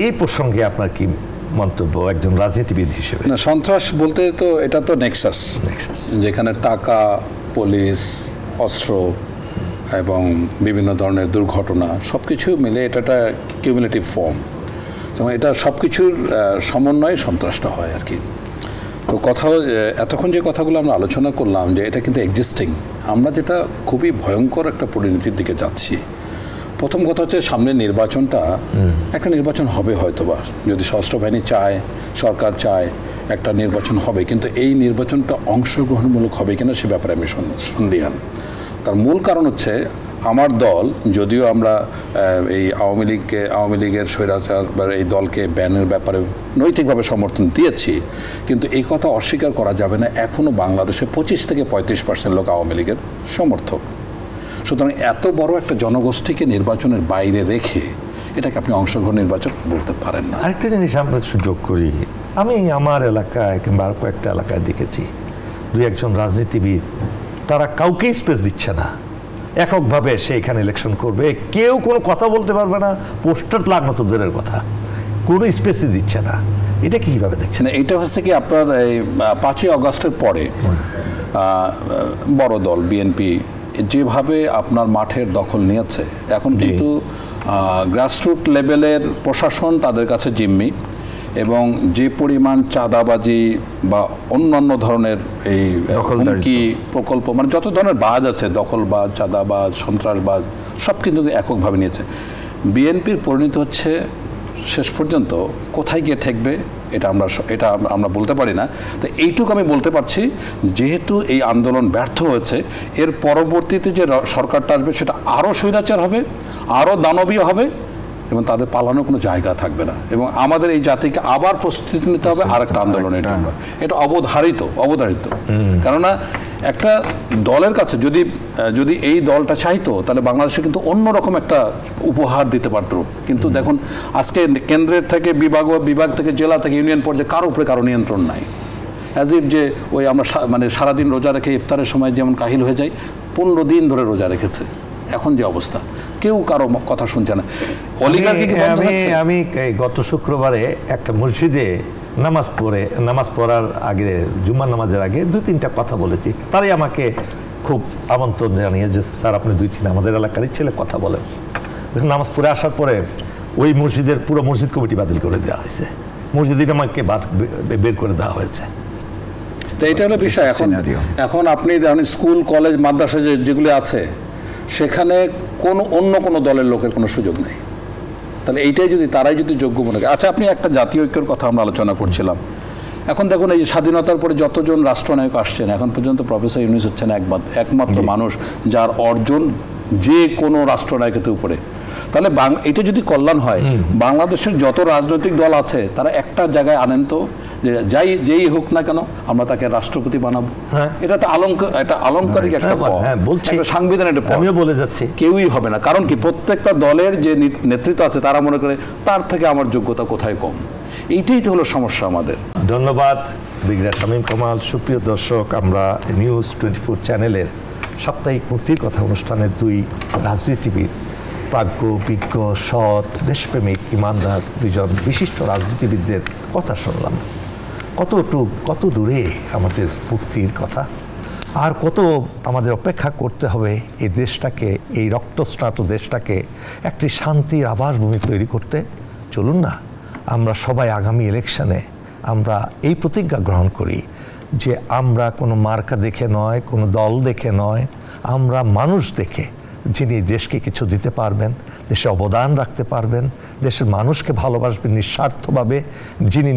এই প্রসঙ্গে আপনার কি মন্তব্য একজন রাজনীতিবিদ হিসেবে? না, সন্ত্রাস বলতে তো এটা তো নেক্সাস, যেখানে টাকা, পুলিশ, অস্ত্র এবং বিভিন্ন ধরনের দুর্ঘটনা সবকিছু মিলে এটা একটা কিউমুলেটিভ ফর্ম, এবং এটা সবকিছুর সমন্বয়ে সন্ত্রাসটা হয় আর কি। তো এতক্ষণ যে কথাগুলো আমরা আলোচনা করলাম যে এটা কিন্তু এক্সিস্টিং, আমরা যেটা খুবই ভয়ঙ্কর একটা পরিণতির দিকে যাচ্ছি। প্রথম কথা হচ্ছে সামনে নির্বাচনটা, একটা নির্বাচন হবে হয়তোবা, যদি সশস্ত্র বাহিনী চায়, সরকার চায়, একটা নির্বাচন হবে, কিন্তু এই নির্বাচনটা অংশগ্রহণমূলক হবে কিনা সে ব্যাপারে আমি সন্দিহান। তার মূল কারণ হচ্ছে আমার দল, যদিও আমরা এই আওয়ামী লীগের স্বৈরাচার বা এই দলকে ব্যানের ব্যাপারে নৈতিকভাবে সমর্থন দিয়েছি, কিন্তু এই কথা অস্বীকার করা যাবে না এখনও বাংলাদেশে 25 থেকে 35% লোক আওয়ামী লীগের সমর্থক। সুতরাং এত বড় একটা জনগোষ্ঠীকে নির্বাচনের বাইরে রেখে এটাকে আপনি অংশগ্রহণ নির্বাচন বলতে পারেন না। আরেকটা জিনিস আমরা সুযোগ করি, আমি আমার এলাকায় কিংবা আর কয়েকটা এলাকায় দেখেছি 2-1 রাজনীতিবিদ, তারা কাউকেই স্পেস দিচ্ছে না, এককভাবে সে এখানে ইলেকশন করবে, কেউ কোনো কথা বলতে পারবে না, পোস্টার লাগানো তো দূরের কথা, কোনো স্পেসই দিচ্ছে না। এটা কীভাবে দেখছেন? এইটা হচ্ছে কি আপনার এই 5ই আগস্টের পরে বড় দল বিএনপি যেভাবে আপনার মাঠের দখল নিয়েছে, এখন কিন্তু গ্রাসরুট লেভেলের প্রশাসন তাদের কাছে জিম্মি, এবং যে পরিমাণ চাঁদাবাজি বা অন্যান্য ধরনের এই হুমকি প্রকল্প, মানে যত ধরনের বাজ আছে, দখলবাজ, চাঁদাবাজ, সন্ত্রাসবাজ, সব কিন্তু এককভাবে নিয়েছে। বিএনপির পরিণতি হচ্ছে শেষ পর্যন্ত কোথায় গিয়ে ঠেকবে এটা আমরা বলতে পারি না। তো এইটুকু আমি বলতে পারছি, যেহেতু এই আন্দোলন ব্যর্থ হয়েছে, এর পরবর্তীতে যে সরকারটা আসবে সেটা আরও স্বৈরাচার হবে, আরও দানবীয় হবে, এবং তাদের পালানোর কোনো জায়গা থাকবে না, এবং আমাদের এই জাতিকে আবার প্রস্তুতি নিতে হবে আরেকটা আন্দোলনের জন্য। এটা অবধারিত। কেননা একটা দলের কাছে যদি এই দলটা চাইতো, তাহলে বাংলাদেশে কিন্তু অন্যরকম একটা উপহার দিতে পারত। কিন্তু দেখুন, আজকে কেন্দ্রের থেকে বিভাগ থেকে জেলা থেকে ইউনিয়ন পর্যায়ে কারো উপরে কারো নিয়ন্ত্রণ নাই। অ্যাজ ইফ যে ওই আমরা মানে সারাদিন রোজা রেখে ইফতারের সময় যেমন কাহিল হয়ে যায়, 15 দিন ধরে রোজা রেখেছে, এখন যে অবস্থা, কেউ কারো কথা শুনছে না। আমি গত শুক্রবারে একটা মসজিদে নামাজ পড়ার আগে, জুম্মার নামাজের আগে 2-3টা কথা বলেছি। তারাই আমাকে খুব আমন্ত্রণ জানিয়ে যে স্যার আপনি 2-3 আমাদের এলাকারই ছেলে কথা বলেন। নামাজ পড়ে আসার পরে ওই মসজিদের পুরো মসজিদ কমিটি বাতিল করে দেওয়া হয়েছে, মসজিদের আমাকে বের করে দেওয়া হয়েছে। তো এটা হলো বিষয়। এখন আপনি দেখেন স্কুল, কলেজ, মাদ্রাসা যেগুলি আছে, সেখানে অন্য কোনো দলের লোকের কোনো সুযোগ নেই। তাহলে তারাই যদি যোগ্য মনে করে। আচ্ছা, আপনি একটা জাতীয় ঐক্যের কথা আমরা আলোচনা করছিলাম। এখন দেখুন, এই যে স্বাধীনতার পরে যতজন রাষ্ট্রনায়ক আসছেন, এখন পর্যন্ত প্রফেসর ইউনূস হচ্ছেন একমাত্র মানুষ যার অর্জন যে কোনো রাষ্ট্রনায়কের উপরে। তাহলে এটা যদি কল্যাণ হয়, বাংলাদেশের যত রাজনৈতিক দল আছে তারা একটা জায়গায় আনেন তো, যেই হোক না কেন আমরা তাকে রাষ্ট্রপতি বানাবো। এটা তো আলংকারিক একটা সাংবিধান, আমিও বলে যাচ্ছি, কেউই হবে না। কারণ কি, প্রত্যেকটা দলের যে নেতৃত্ব আছে তারা মনে করে তার থেকে আমার যোগ্যতা কোথায় কম। এইটাই তো হলো সমস্যা আমাদের। ধন্যবাদ ব্রিগেডিয়ার শামীম কামাল। সুপ্রিয় দর্শক, আমরা নিউজ 24 চ্যানেলের সাপ্তাহিক মুক্তির কথা অনুষ্ঠানের দুই রাজনীতিবিদ, প্রাজ্ঞ, বিজ্ঞ, সৎ, দেশপ্রেমিক, ইমানদার দুইজন বিশিষ্ট রাজনীতিবিদদের কথা শুনলাম। কত দূরে আমাদের মুক্তির কথা, আর কত আমাদের অপেক্ষা করতে হবে এই দেশটাকে, এই রক্তস্নাত দেশটাকে একটি শান্তির আবাসভূমি তৈরি করতে। চলুন না আমরা সবাই আগামী ইলেকশনে আমরা এই প্রতিজ্ঞা গ্রহণ করি যে আমরা কোনো মার্কা দেখে নয়, কোনো দল দেখে নয়, আমরা মানুষ দেখে, যিনি দেশকে কিছু দিতে পারবেন, দেশে অবদান রাখতে পারবেন, দেশের মানুষকে ভালোবাসবেন নিঃস্বার্থভাবে, যিনি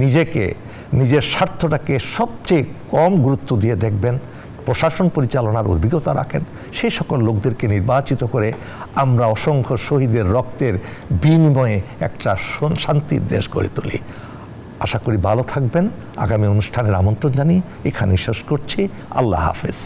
নিজের স্বার্থটাকে সবচেয়ে কম গুরুত্ব দিয়ে দেখবেন, প্রশাসন পরিচালনার অভিজ্ঞতা রাখেন, সেই সকল লোকদেরকে নির্বাচিত করে আমরা অসংখ্য শহীদের রক্তের বিনিময়ে একটা শান্তির দেশ গড়ে তুলি। আশা করি ভালো থাকবেন। আগামী অনুষ্ঠানের আমন্ত্রণ জানিয়ে এখানে শেষ করছি। আল্লাহ হাফেজ।